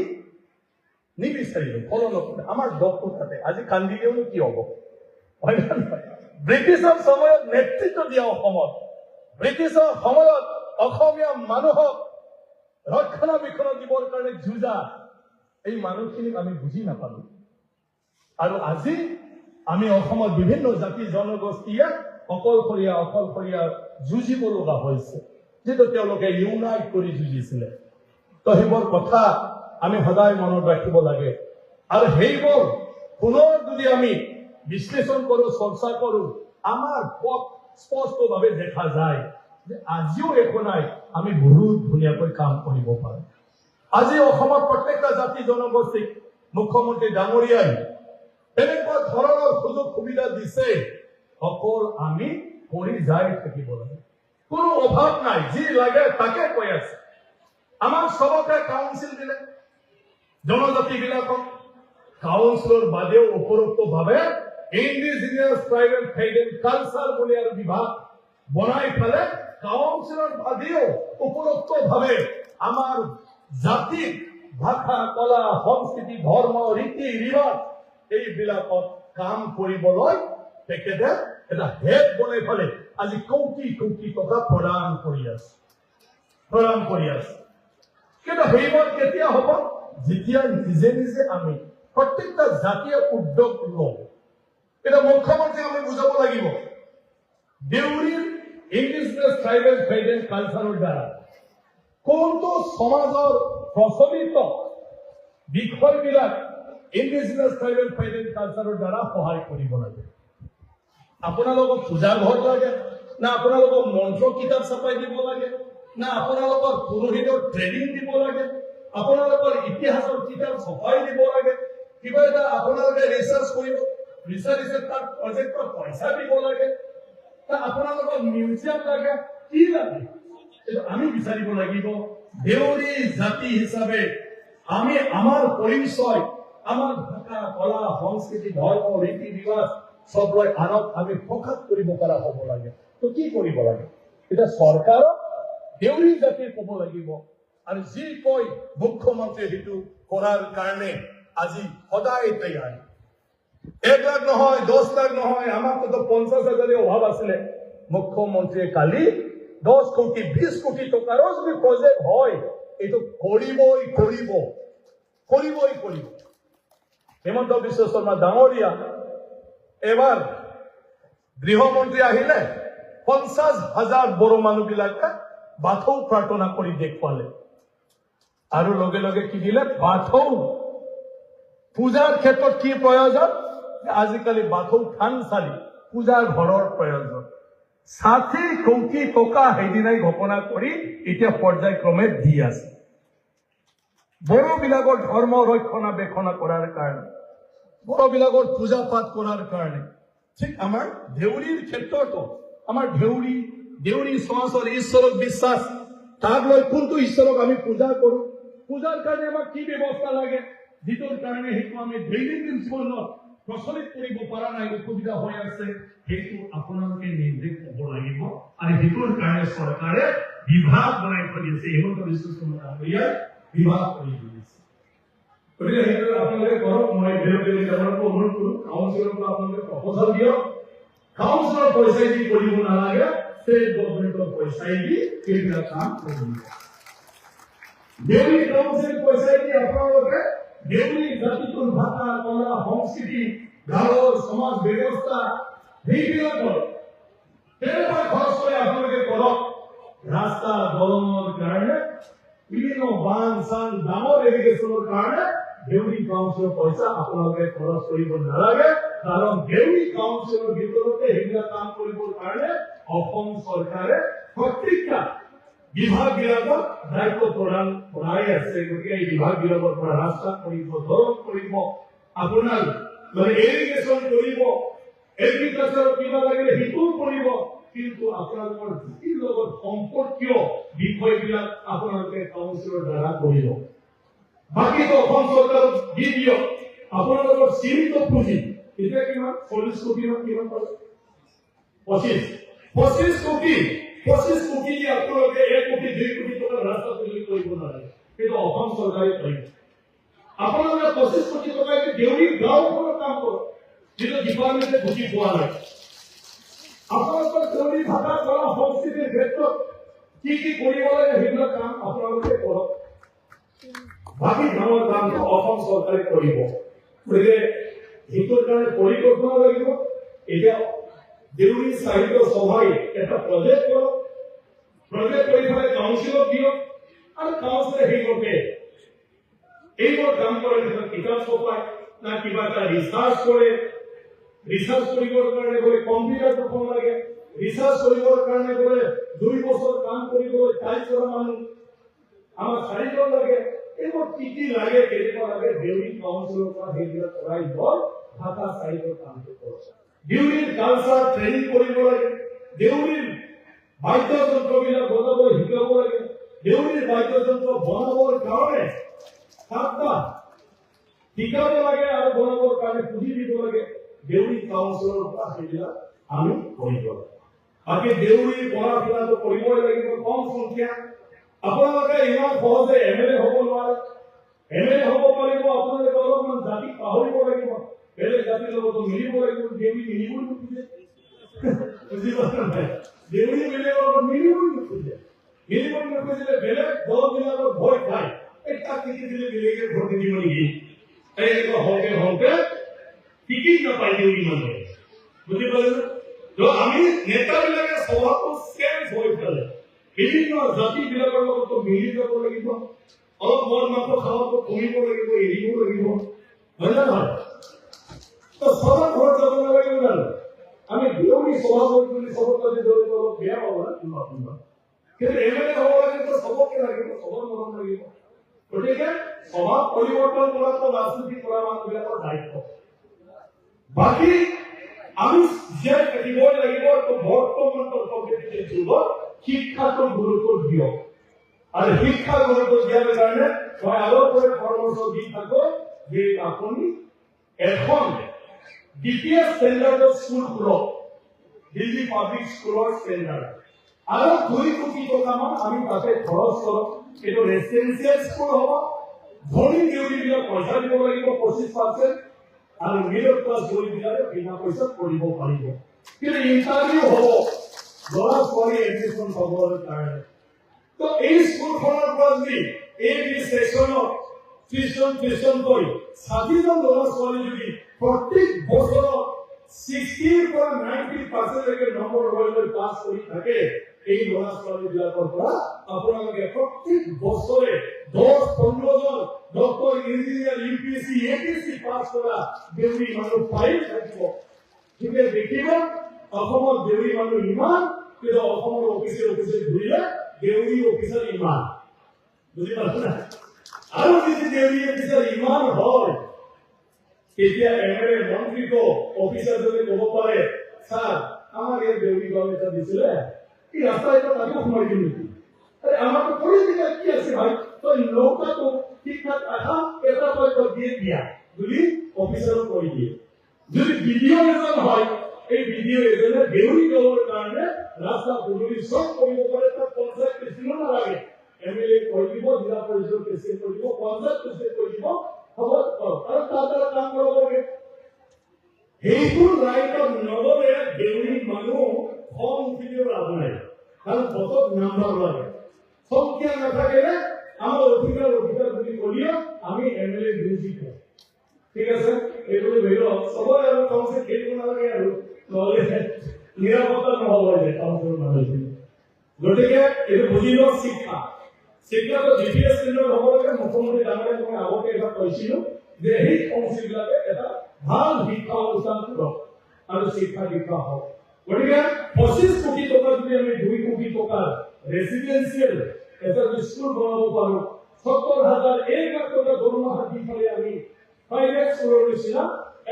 নিবিচাৰিলো, ফলো নকৰে। আমাৰ দোষটো তাতে। আজি কান্দিলেও কি হ'ব? হয় নে নহয়? ব্ৰিটিছৰ সময়ত নেতৃত্ব দিয়া অসমত, ব্ৰিটিছৰ সময়ত অসমীয়া মানুহক ৰক্ষণাবেক্ষণ দিবৰ কাৰণে যুঁজা এই মানুহখিনিক আমি বুজি নাপালো। আৰু আজি আমি অসমত বিভিন্ন জাতি জনগোষ্ঠীয়ে অকলশৰীয়া যুঁজিব লগা হৈছে, যিটো তেওঁলোকে ইউনাইট কৰি যুঁজিছিলে। তো সেইবোৰ কথা আমি সদায় মনত ৰাখিব লাগে। আৰু সেইবোৰ পুনৰ যদি আমি বিশ্লেষণ কৰো, চৰ্চা কৰো, আমাৰ পথ স্পষ্টভাৱে দেখা যায় যে আজিও একো নাই, আমি বহুত ধুনীয়াকৈ কাম কৰিব পাৰো। আজি অসমত প্ৰত্যেকটা জাতি জনগোষ্ঠীক মুখ্যমন্ত্ৰী ডাঙৰীয়াই এনেকুৱা ধৰণৰ সুযোগ সুবিধা দিছে, অকল আমি কৰি যাই থাকিব লাগে। কোনো অভাৱ নাই, যি লাগে তাকে কৈ আছে। আমাক চবকে কাউন্সিল দিলে, জনজাতি বিলাকক কাউন্সিলৰ বাদেও উপৰোক্তভাৱে indigenous tribal trade and culture বুলি আৰু বিভাগ বনাই পেলাই কাউন্সিলৰ বাদেও উপৰোক্তভাৱে আমাৰ জাতিক ভাষা, কলা, সংস্কৃতি, ধৰ্ম, ৰীতি ৰিবাজ এইবিলাকত কাম কৰিবলৈ তেখেতে এটা হেড বনাই পেলাই আজি কোটি কোটি টকা প্ৰদান কৰি আছে। কিন্তু সেইবোৰ কেতিয়া হ'ব? যেতিয়া নিজে নিজে আমি প্ৰত্যেকটা জাতীয় উদ্যোগ লওঁ। এটা মুখ্যমন্ত্ৰীক আমি বুজাব লাগিব, দেউৰীৰ ইণ্ডিজিনিয়াছ ট্ৰাইবেল ট্ৰেড এণ্ড কালচাৰৰ দ্বাৰা কোনটো সমাজৰ প্ৰচলিত বিষয়বিলাক ইণ্ডিজিনিয়াছ ট্ৰাইবেল ট্ৰেড এণ্ড কালচাৰৰ দ্বাৰা সহায় কৰিব লাগে। আপোনালোকক পূজা ঘৰ লাগে না, আপোনালোকক মন্ত্ৰ কিতাপ ছাপাই দিব লাগে না, আপোনালোকৰ পুৰোহিতৰ ট্ৰেনিং দিব লাগে, আপোনালোকৰ ইতিহাসৰ কিতাপ ছপাই দিব লাগে, কিবা এটা আপোনালোকে ৰিচাৰ্চ কৰিব, ৰিচাৰ্চ তাত প্ৰজেক্টত পইচা দিব লাগে, আপোনালোকৰ মিউজিয়াম লাগে, কি লাগে আমি বিচাৰিব লাগিব। দেউৰী জাতি হিচাপে আমি আমাৰ পৰিচয়, আমাৰ ভাষা, কলা, সংস্কৃতি, ধৰ্ম, ৰীতি ৰিবাজ সব লৈ আনক আমি প্ৰকাশ কৰিব পৰা হ'ব লাগে। তো কি কৰিব লাগে? এতিয়া চৰকাৰক দেউৰী জাতিৰ ক'ব লাগিব, আৰু যি কয় মুখ্যমন্ত্ৰীয়ে সেইটো কৰাৰ কাৰণে আজি সদায় তৈয়াৰী। 1 লাখ নহয়, 10 লাখ নহয়, আমাকতো 50,000 অভাৱ আছিলে। মুখ্যমন্ত্ৰীয়ে কালি 10 কোটি 20 কোটি টকাৰো যদি প্ৰজেক্ট হয়, এইটো কৰিবই। হিমন্ত বিশ্ব শৰ্মা ডাঙৰীয়া এবাৰ গৃহমন্ত্ৰী আহিলে 50,000 বড়ো মানুহবিলাকে বাথৌ প্ৰাৰ্থনা কৰি দেখুৱালে, আৰু লগে লগে কি দিলে? বাথৌ পূজাৰ ক্ষেত্ৰত কি প্ৰয়োজন? আজিকালি বাথৌ থানচালি পূজাৰ ঘৰৰ প্ৰয়োজন 60 কোটি টকা সেইদিনাই ঘোষণা কৰি এতিয়া পৰ্যায়ক্ৰমে দি আছে বড়োবিলাকৰ ধৰ্ম ৰক্ষণাবেক্ষণ কৰাৰ কাৰণে বড়োবিলাকৰ পূজা পাঠ কৰাৰ কাৰণে ঠিক আমাৰ দেউৰীৰ ক্ষেত্ৰতো আমাৰ দেউৰী সমাজৰ ঈশ্বৰক বিশ্বাস তাক লৈ কোনটো ঈশ্বৰক আমি পূজা কৰো পূজাৰ কাৰণে আমাক কি ব্যৱস্থা লাগে যিটোৰ কাৰণে সেইটো আমি দৈনন্দিন জীৱনত প্ৰচলিত কৰিব পৰা নাই অসুবিধা হৈ আছে সেইটো আপোনালোকে নিৰ্দেশ হ'ব লাগিব আৰু সেইটোৰ কাৰণে চৰকাৰে বিভাগ বনাই থৈ দিছে হিমন্ত বিশ্ব শৰ্মা ডাঙৰীয়াই বিভাগ কৰি দিছে গতিকে সেইটো আপোনালোকে কৰক মই তেওঁলোকক অনুৰোধ কৰোঁ কাউন্সিলৰ পৰা আপোনালোকে প্ৰপ'জাল দিয়ক কাউন্সিলৰ পইচা দি কৰিব নালাগে ষ্টেট গভৰ্ণমেণ্টৰ পইচা দি সেইবিলাক কাম কৰিব দেউৰী কাউন্সিল পইচা দি আপোনালোকে দেউৰী জাতিটোৰ ভাষা কলা সংস্কৃতি গাঁৱৰ সমাজ ব্যৱস্থা সেইবিলাকৰ তেনেকুৱা খৰচ কৰি আপোনালোকে কৰক ৰাস্তা দলঙৰ কাৰণে বিভিন্ন বান চান ডাঙৰ এৰিগেশ্যনৰ কাৰণে দেউৰী কাউন্সিলৰ পইচা আপোনালোকে খৰচ কৰিব নালাগে কাৰণ দেউৰী কাউন্সিলৰ ভিতৰতে সেইবিলাক কাম কৰিবৰ কাৰণে অসম চৰকাৰে প্ৰত্যেকটা বিভাগবিলাকক দায়িত্ব প্ৰদান কৰাই আছে গতিকে এই বিভাগবিলাকৰ পৰা ৰাস্তা কৰিব দলং কৰিব আপোনাৰ মানে এৰিগেশ্যন কৰিব এগ্ৰিকালচাৰ কিবা লাগিলে সেইটো কৰিব কিন্তু আপোনালোকৰ জাতিৰ লগত সম্পৰ্কীয় বিষয়বিলাক আপোনালোকে কাউন্সিলৰ দ্বাৰা কৰিব বাকীটো অসম চৰকাৰক দি দিয়ক আপোনালোকৰ সীমিত পুঁজি এতিয়া কিমান 40 কোটি কিমান পালে 25 কোটি দি আপোনালোকে 1 কোটি 2 কোটি টকা ৰাস্তা তৈয়াৰ কৰিব নালাগে কিন্তু অসম চৰকাৰে কৰিব আপোনালোকে 25 কোটি টকা দেউৰী গাঁওখনৰ কাম কৰক যিটো ডিপাৰ্টমেণ্টে বুজি পোৱা নাই আপোনালোকৰ দেউৰী ভাষা কলা সংস্কৃতিৰ ক্ষেত্ৰত কি কৰিব লাগে সেইবিলাক কাম আপোনালোকে কৰক বাকী ডাঙৰ কামটো অসম চৰকাৰে কৰিব গতিকে সেইটোৰ কাৰণে পৰিকল্পনা লাগিব এতিয়া দেউৰী সাহিত্য সভাই এটা প্ৰজেক্ট কৰক প্ৰজেক্ট কৰি পেলাই কাউন্সিলক দিয়ক আৰু কাউন্সিলে সেইমতে এইবোৰ কাম কৰে কিতাপ ছপায় না কিবা এটা ৰিচাৰ্চ কৰে ৰিচাৰ্চ কৰিবৰ কাৰণে বোলে কম্পিউটাৰ প্ৰথম লাগে ৰিচাৰ্চ কৰিবৰ কাৰণে বোলে 2 বছৰ কাম কৰিবলৈ টাইপ কৰা মানুহ আমাৰ 4 জন লাগে এইবোৰ কি লাগে কেনেকুৱা লাগে দেউৰী কাউন্সিলৰ পৰা সেইবিলাক কৰাই গ'ল ভাষা সাহিত্যৰ কামটো কৰক দেউৰীৰ কালচাৰ ট্ৰেইনিং কৰিব লাগে দেউৰীৰ বাদ্যযন্ত্ৰবিলাক বজাবলৈ শিকাব লাগে দেউৰীৰ বাদ্যযন্ত্ৰ বনাবৰ কাৰণে সাতটা শিকাব লাগে আৰু বনাবৰ কাৰণে পুঁজি দিব লাগে দেউৰী কাউন্সিলৰ পৰা সেইবিলাক আমি কৰিব লাগে বাকী দেউৰী পঢ়া শুনাটো কৰিবই লাগিব কম সংখ্যা আপোনালোকে ইমান সহজে এমএলএ হ'ব নোৱাৰে এমএলএ হ'ব পাৰিব আপোনালোকে অলপমান জাতি পাহৰিব লাগিব বেলেগ জাতিৰ লগত মিলিব লাগিব দেউৰী মিলিবই নোখোজে বুজি পাইছে নাই দেউৰী বেলেগৰ লগত মিলিবই নোখোজে বেলেগ দলবিলাকৰ ভয় খায় এটা টিকিট দিলে বেলেগে ভোট দিব নেকি এনেকুৱা হওঁতে টিকিট নাপায় দেউৰী মানুহে বুজি পালে তো আমি নেতাবিলাকে স্বভাৱটো চেঞ্জ হৈ পেলাই বিভিন্ন জাতিবিলাকৰ লগত মিলি যাব লাগিব অলপ মদ মাত্ৰ খাওয়াটো কমিব লাগিব এৰিব লাগিব হয় না নহয় তো সবাৰ ঘৰত যাব নালাগিব জানো আমি দেউৰী স্বভাৱত যদি সবক যদি জড়িত অলপ বেয়া পাব না কোনোবা কিন্তু এমএলএ হ'ব লাগে তো সবকে লাগিব সবৰ মৰম লাগিব গতিকে স্বভাৱ পৰিৱৰ্তন কৰাটো ৰাজনীতি কৰা মানুহবিলাকৰ দায়িত্ব বাকী আমি জীয়াই থাকিবই লাগিব তো বৰ্তমান কম্পিটিটিভ যুগত শিক্ষাটো গুৰুত্ব দিয়ক আৰু শিক্ষা গুৰুত্ব দিয়াৰ কাৰণে মই আগৰ পৰা পৰামৰ্শ দি থাকো যে আপুনি এখন দ্বিতীয় ষ্টেণ্ডাৰ্ডৰ স্কুল খোলক দিল্লী পাব্লিক স্কুলৰ ষ্টেণ্ডাৰ্ড আৰু 2 কোটি টকামান আমি তাতে খৰচ কৰক এইটো ৰেচিডেন্সিয়েল স্কুল হ'ব ধনী দেউৰীবিলাক পইচা দিব লাগিব 25% আৰু মিডল ক্লাছ দেউৰীবিলাকে বিনা পইচাত পঢ়িব পাৰিব কিন্তু ইণ্টাৰভিউ হ'ব ল'ৰা ছোৱালী এডমিশ্যন হ'বৰ কাৰণে তো এই স্কুলখনৰ পৰা যদি এই ছেকশ্যনত টিউচন কৰি 60 জন ল'ৰা ছোৱালী যদি প্ৰত্যেক বছৰত 60 পৰা 90% লৈকে নম্বৰ লৈ পাছ কৰি থাকে এই ল'ৰা ছোৱালীবিলাকৰ পৰা আপোনালোকে প্ৰত্যেক বছৰে 10-15 জন ডক্টৰ ইঞ্জিনিয়াৰ ইউপিএসসি এপিএসসি পাছ কৰা দেউৰী মানুহ পাই থাকিব ঠিকে দেখিব অসমত দেউৰী মানুহ ইমান কিন্তু অসমৰ অফিচে ঘূৰিলে দেউৰী অফিচাৰ ইমান বুজি পাইছে না আৰু যদি দেউৰী অফিচাৰ ইমান হয় তেতিয়া এমএলএ মন্ত্ৰীক অফিচাৰজনে ক'ব পাৰে স্যাৰ আমাৰ এই দেউৰী গাঁও এটা দিছিলে এই ৰাস্তা এটা তাকে সোমাই দিম নেকি আরে আমার তো পলিটিক্যাল কি আছে ভাই তো লোকটা তো ঠিকঠাক রাখা এটা তো দিয়ে দিয়া বুঝলি অফিসারও করে দিয়ে যদি ভিডিও এজন হয় এই ভিডিও এজনে দেউরি গাঁওর কারণে রাস্তা পুরোই সব কৰিব পাৰে তার পঞ্চায়েত প্রেসিডেন্ট না লাগে এমএলএ কই দিব জিলা পরিষদ প্রেসিডেন্ট কই দিব পঞ্চায়েত প্রেসিডেন্ট কই দিব খবর আর তারা কাম কৰিব লাগে এইটো রাইটত নগরে দেউরি মানুহ ফর্ম উঠিলেও লাভ নাই কারণ কত নাম্বার লাগে সংখ্যা না থাকলে আমার অধিকার বুলি করিও আমি এমএলএ বিরোধী করি ঠিক আছে এগুলো বেরো সবাই আর কাউন্সিল খেলব না লাগে আর নহলে নিরাপত্তা নহব যে কাউন্সিল মানুষ গতিকে এটা বুঝিল শিক্ষা তো জিপিএস কেন্দ্র হব লাগে মুখ্যমন্ত্রী ডাঙৰীয়া মই আগতে এটা কৈছিলো যে এই কাউন্সিল বিলাকে এটা ভাল শিক্ষা অনুষ্ঠান কৰক আৰু শিক্ষা দীক্ষা হওক গতিকে 25 কোটি টকা যদি আমি 2 কোটি টকা রেসিডেন্সিয়াল এটা স্কুল বনাব পাৰো 70,000 1 লাখ টকা দৰমহা দি ফলে আমি প্ৰাইভেট স্কুলৰ নিচিনা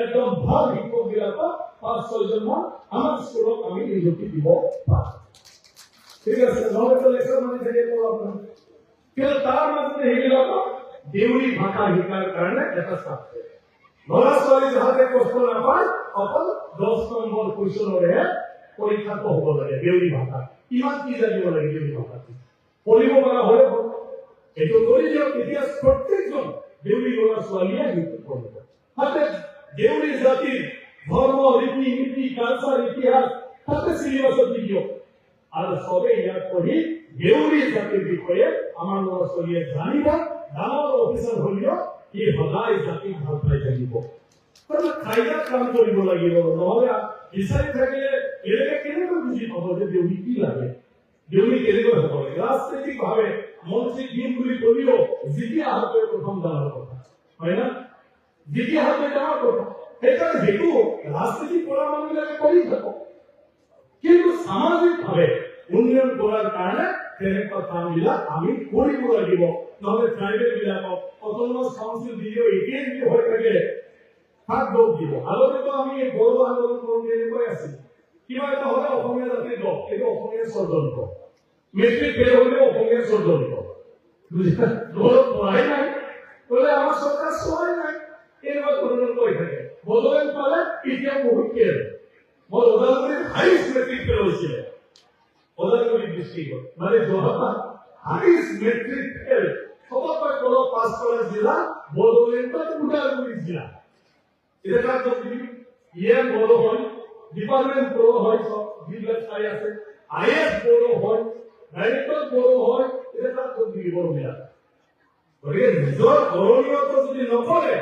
একদম ভাল শিক্ষক বিলাকক 5-6 জন মান আমাৰ স্কুলত আমি নিযুক্তি দিব পাৰোঁ ঠিক আছে নহলে তো লেকচাৰ মানে থাকে তো আপোনাৰ কিন্তু তাৰ মাজতে সেইবিলাক দেউৰী ভাষা শিকাৰ কাৰণে এটা ছাত্ৰ ল'ৰা ছোৱালী যাতে কষ্ট নাপায় অকল 10 নম্বৰ কুৱেশ্যনৰে পৰীক্ষাটো হ'ব লাগে দেউৰী ভাষা কিমান কি জানিব লাগে দেউৰী ভাষা পঢ়িব পৰা হ'লে এইটো কৰি দিয়ক এতিয়া প্ৰত্যেকজন দেউৰী ল'ৰা ছোৱালীয়ে শিক্ষা কৰিব তাতে দেউৰী জাতিৰ ধৰ্ম ৰীতি নীতি কালচাৰ ইতিহাস তাতে চিলেবাছত দি দিয়ক আৰু সবে ইয়াত পঢ়ি দেউৰী জাতিৰ বিষয়ে আমাৰ ল'ৰা ছোৱালীয়ে জানিব ডাঙৰ অফিচাৰ হ'লেও ই সদায় জাতিক ভাল পাই থাকিব খাইয়াত কাম কৰিব লাগিব নহ'লে বিচাৰি থাকিলে এনেকে কেনেকৈ বুজি পাব যে দেউৰী কি লাগে দেউৰী কেনেকৈ হ'ব লাগে ৰাজনৈতিকভাৱে মন্ত্ৰী দিম বুলি ক'লেও জিকি আহাটোৱে প্ৰথম ডাঙৰ কথা হয় না জিকি আহাটোৱে ডাঙৰ কথা সেইকাৰণে সেইটো ৰাজনীতি কৰা মানুহবিলাকে কৰি থাকক কিন্তু সামাজিকভাৱে উন্নয়ন কৰাৰ কাৰণে তেনেকুৱা কামবিলাক আমি কৰিব লাগিব নহ'লে প্ৰাইভেট বিলাকক অট'নমাছ কাউন্সিল দিলেও একেই যদি হৈ থাকে তাক দোষ দিব আগতেতো আমি বড়ো আন্দোলন কৰোঁ তেনেকুৱাই আছিল কিবা এটা হ'লে অসমীয়া জাতিৰ দোষ এইটো অসমীয়া ষড়যন্ত্ৰ মেট্ৰিক ফেল হ'লেও অসমীয়া ষড়যন্ত্ৰ ঘৰত পঢ়াই নাই বোলে আমাৰ চৰকাৰ চোৱাই নাই এনেকুৱা ধৰণৰ কৈ থাকে বড়োলেণ্ড পালে এতিয়া বহুত ফেল মোৰ ওদালগুৰিত হাইষ্ট মেট্ৰিক ফেল হৈছিলে ওদালগুৰি ডিষ্ট্ৰিক্টত মানে যোৰহাটত হাইষ্ট মেট্ৰিক ফেল সবতকৈ তলত পাছ কৰা জিলা বড়োলেণ্ডত ওদালগুৰি জিলা এটা কাজ যদি ইয়ার বড় হয় ডিপার্টমেন্ট বড় হয় সব যিবিলাক চাই আছে আইএস বড় হয় ডাইরেক্টর বড় হয় এটা কাজ যদি বড় মিলা গতিকে নিজৰ কৰণীয়টো যদি নকৰে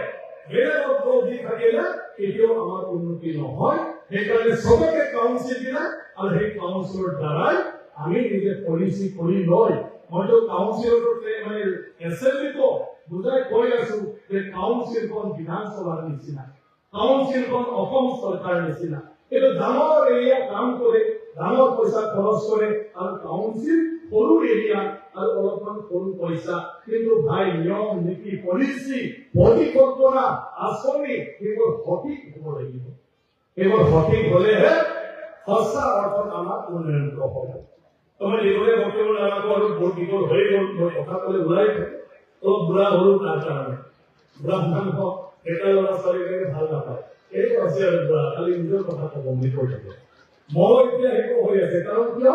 বেলেগক দি থাকিলে এতিয়াও আমাৰ উন্নতি নহয় সেইকাৰণে সবকে কাউন্সিল দিলে আৰু সেই কাউন্সিলৰ দ্বাৰাই আমি নিজে পলিচি কৰি লৈ মইতো কাউন্সিলৰ মানে এছেম্বলিটো বুজাই কৈ আছো যে কাউন্সিলখন বিধানসভাৰ নিচিনা কাউন্সিলখন অসম চৰকাৰ নিচিনা এইটো ডাঙৰ এৰিয়া কাম কৰে ডাঙৰ পইচা খৰচ কৰে আৰু কাউন্সিল সৰু এৰিয়া আৰু অলপমান সৰু পইচা কিন্তু ভাই নিয়ম নীতি পলিচি পৰিকল্পনা আঁচনি এইবোৰ সঠিক হ'ব লাগিব এইবোৰ সঠিক হ'লেহে সঁচা অৰ্থত আমাৰ উন্নয়ন হ'ব তোমাৰ এইবোৰে বক্তব্য নাৰাখো আৰু বহুত দীঘল হৈ গ'ল মই কথা ক'লে ওলাই থাকে অলপ বুঢ়া হ'লো তাৰ কাৰণে বুঢ়া মানুহ এটা ল'ৰা ছোৱালীকে ভাল নাপায় এই আছে আৰু বুঢ়া খালি নিজৰ কথা ক'ব বুলি কৈ থাকে মই এতিয়া সেইটো হৈ আছে কাৰণ কিয়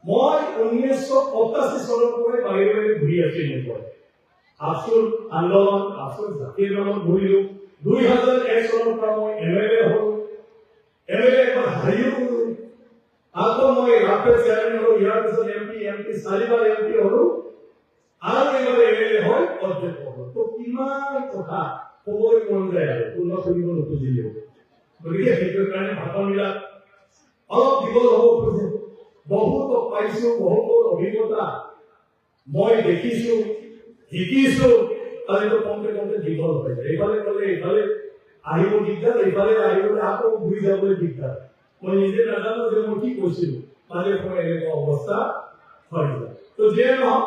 মই 1985 চনৰ পৰাই বাহিৰে ঘূৰি আছিলোঁ আছুৰ আন্দোলন আছুৰ জাতীয় আন্দোলন ঘূৰিলো 2001 চনৰ পৰা মই এমএলএ হ'লো এমএলএ এবাৰ হাৰিও আকৌ মই ৰাফেল চেয়াৰমেন হ'লো ইয়াৰ পিছত এমপি চাৰিবাৰ এমপি হ'লো আৰু এবাৰ এমএলএ হৈ অধ্যক্ষ হ'লো তো কিমান কথা ক'বলৈ মন যায় আৰু পূৰ্ণ কৰিব নোখোজিলেও গতিকে সেইটোৰ কাৰণে ভাষণবিলাক অলপ দীঘল হ'ব খোজে বহুত পাইছো বহুত অভিজ্ঞতা মই দেখিছো শিকিছো তাহলে কমতে কমতে দীঘল হয়ে যায়। এবারে বলে এবারে আহিব দিগদার, এবারে আহিব আকৌ ঘুরি যাবলৈ দিগদার। মই নিজে নাজানো যে মই কি কৈছিলো, মানে সময় এনেকুৱা অৱস্থা হৈ যায়। তো যে নহওক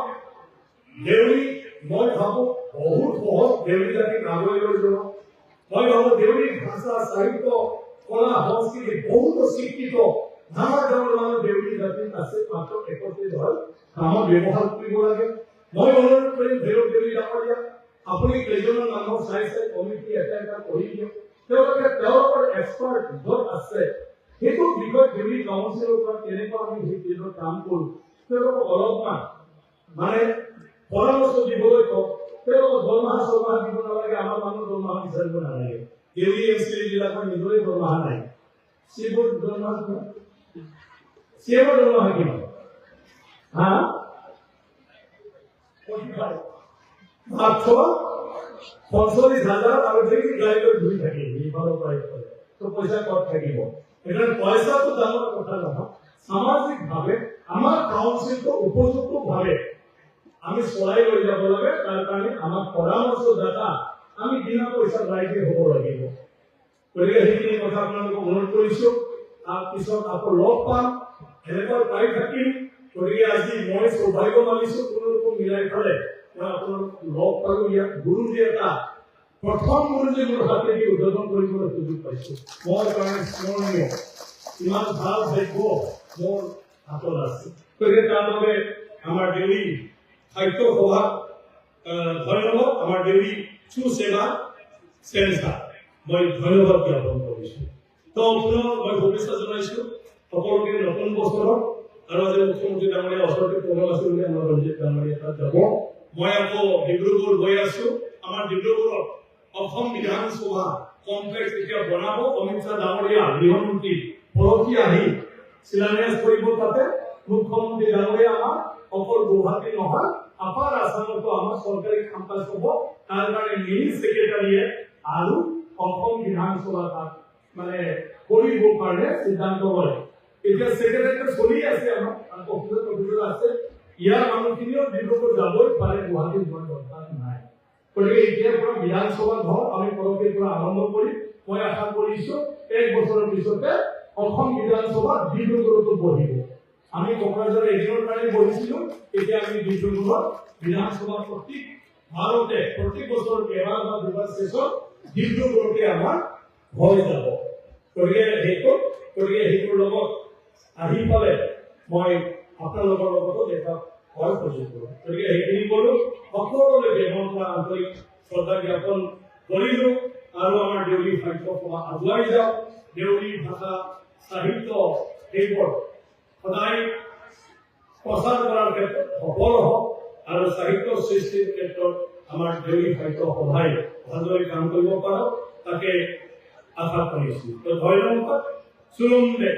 দেউৰী মই ভাবো বহুত সহজ দেউৰী জাতিক আগুৱাই লৈ যাব। মই ভাবো দেউৰী ভাষা সাহিত্য কলা সংস্কৃতি বহুত শিক্ষিত ডাঙৰ ডাঙৰ মানুহ দেউৰী জাতিত আছে, মাত্ৰ একত্ৰিত হয় কামত ব্যৱহাৰ কৰিব লাগে। মই অনুৰোধ কৰিম দেউৰী ডাঙৰীয়া, আপুনি কেইজনমান মানুহক চাইছে কমিটি এটা কৰি দিয়ক, তেওঁলোকে তেওঁলোকৰ এক্সপাৰ্ট য'ত আছে সেইটো বিষয়ত দেউৰী কাউন্সিলৰ পৰা কেনেকুৱা আমি সেই কেইজন কাম কৰোঁ তেওঁলোকক অলপমান মানে পৰামৰ্শ দিবলৈ কওক। তেওঁলোকক দৰমহা চৰমহা দিব নালাগে, আমাৰ মানুহ দৰমহা বিচাৰিব নালাগে। দেউৰী এমচি বিলাকৰ নিজৰে দৰমহা নাই, সেইবোৰ দৰমহা কিমান হা মাত্ৰ ৪৫,০০০ আৰু যদি গাড়ী লৈ ঘূৰি থাকে ইফালৰ পৰা ইফালে, তো পইচা ক'ত থাকিব? এতিয়া পইচাটো ডাঙৰ কথা নহয়, সামাজিক ভাৱে আমাৰ কাউন্সিলটো উপযুক্ত ভাৱে আমি চলাই লৈ যাব লাগে। তাৰ কাৰণে আমাক পৰামৰ্শদাতা আমি বিনা পইচা ৰাইজে হ'ব লাগিব। গতিকে সেইখিনি কথা আপোনালোকক অনুৰোধ কৰিছো। তাৰপিছত আকৌ লগ পাম, এনেকৈ পাই থাকিম। গতিকে আজি মই সৌভাগ্য মানিছো কোনোৰকম মিলাই পেলাই মই আপোনালোক লগ পালো। ইয়াত গুৰুজী এটা প্ৰথম গুৰুজী মোৰ হাতেদি উদ্বোধন কৰিবলৈ সুযোগ পাইছো, মোৰ কাৰণে স্মৰণীয়। ইমান ভাল ভাগ্য মোৰ হাতত আছে। গতিকে তাৰ বাবে আমাৰ দেউৰী সাহিত্য সভা ধন্যবাদ, আমাৰ দেউৰী সুসেৱা চেঞ্চা মই ধন্যবাদ জ্ঞাপন কৰিছো। তো পুনৰ মই শুভেচ্ছা জনাইছো সকলোকে নতুন বছৰত। আৰু আজি মুখ্যমন্ত্ৰী ডাঙৰীয়া ওচৰতে প্ৰগ্ৰাম আছে বুলি আমাৰ ৰঞ্জিত ডাঙৰীয়া তাত যাব। মই আকৌ ডিব্ৰুগড় গৈ আছো। আমাৰ ডিব্ৰুগড়ত অসম বিধানসভা কমপ্লেক্স এতিয়া বনাব। অমিত শ্বাহ ডাঙৰীয়া গৃহমন্ত্ৰী পৰহি আহি শিলান্যাস কৰিব তাতে। মুখ্যমন্ত্ৰী ডাঙৰীয়া আমাৰ অকল গুৱাহাটী নহয় আপাৰ আসামতো আমাৰ চৰকাৰী কাম-কাজ হ'ব। তাৰ কাৰণে মিনি ছেক্ৰেটাৰীয়ে আৰু অসম বিধানসভা তাত মানে কৰিবৰ কাৰণে সিদ্ধান্ত লয়। এতিয়া ছেক্ৰেটাৰীটো চলি আছে, আমাৰ অফিচত আছে। ইয়াৰ মানুহখিনিও ডিব্ৰুগড় যাবই পাৰে, গুৱাহাটীত যোৱাৰ দৰকাৰ নাই। গতিকে এতিয়াৰ পৰা বিধানসভা ঘৰ আমি পৰহিৰ পৰা আৰম্ভ কৰিম। মই আশা কৰিছো ১ বছৰৰ পিছতে অসম বিধানসভা ডিব্ৰুগড়তো বহিব। আমি কোকৰাঝাৰ এদিনৰ কাৰণে বহিছিলো, এতিয়া আমি ডিব্ৰুগড়ত বিধানসভা প্ৰতি বছৰ এবাৰ বা দুবাৰ শেষত ডিব্ৰুগড়তে আমাৰ হৈ যাব। গতিকে সেইটোৰ লগত আহি পালে মই আপোনালোকৰ লগতো দেখা হোৱাৰ সুযোগ কৰোঁ। গতিকে সেইখিনি কৰো, সকলোলৈকে মন পৰা আন্তৰিক শ্ৰদ্ধা জ্ঞাপন কৰিলো। আৰু আমাৰ দেউৰী সাহিত্য সভা আগুৱাই যাওক। দেউৰী ভাষা সাহিত্য এইবোৰ সদায় প্ৰচাৰ কৰাৰ ক্ষেত্ৰত সফল হওক আৰু সাহিত্য সৃষ্টিৰ ক্ষেত্ৰত আমাৰ দেউৰী সাহিত্য সভাই ভালদৰে কাম কৰিব পাৰক, তাকে আশা কৰিছো। ধন্যবাদ। চুলুম দে।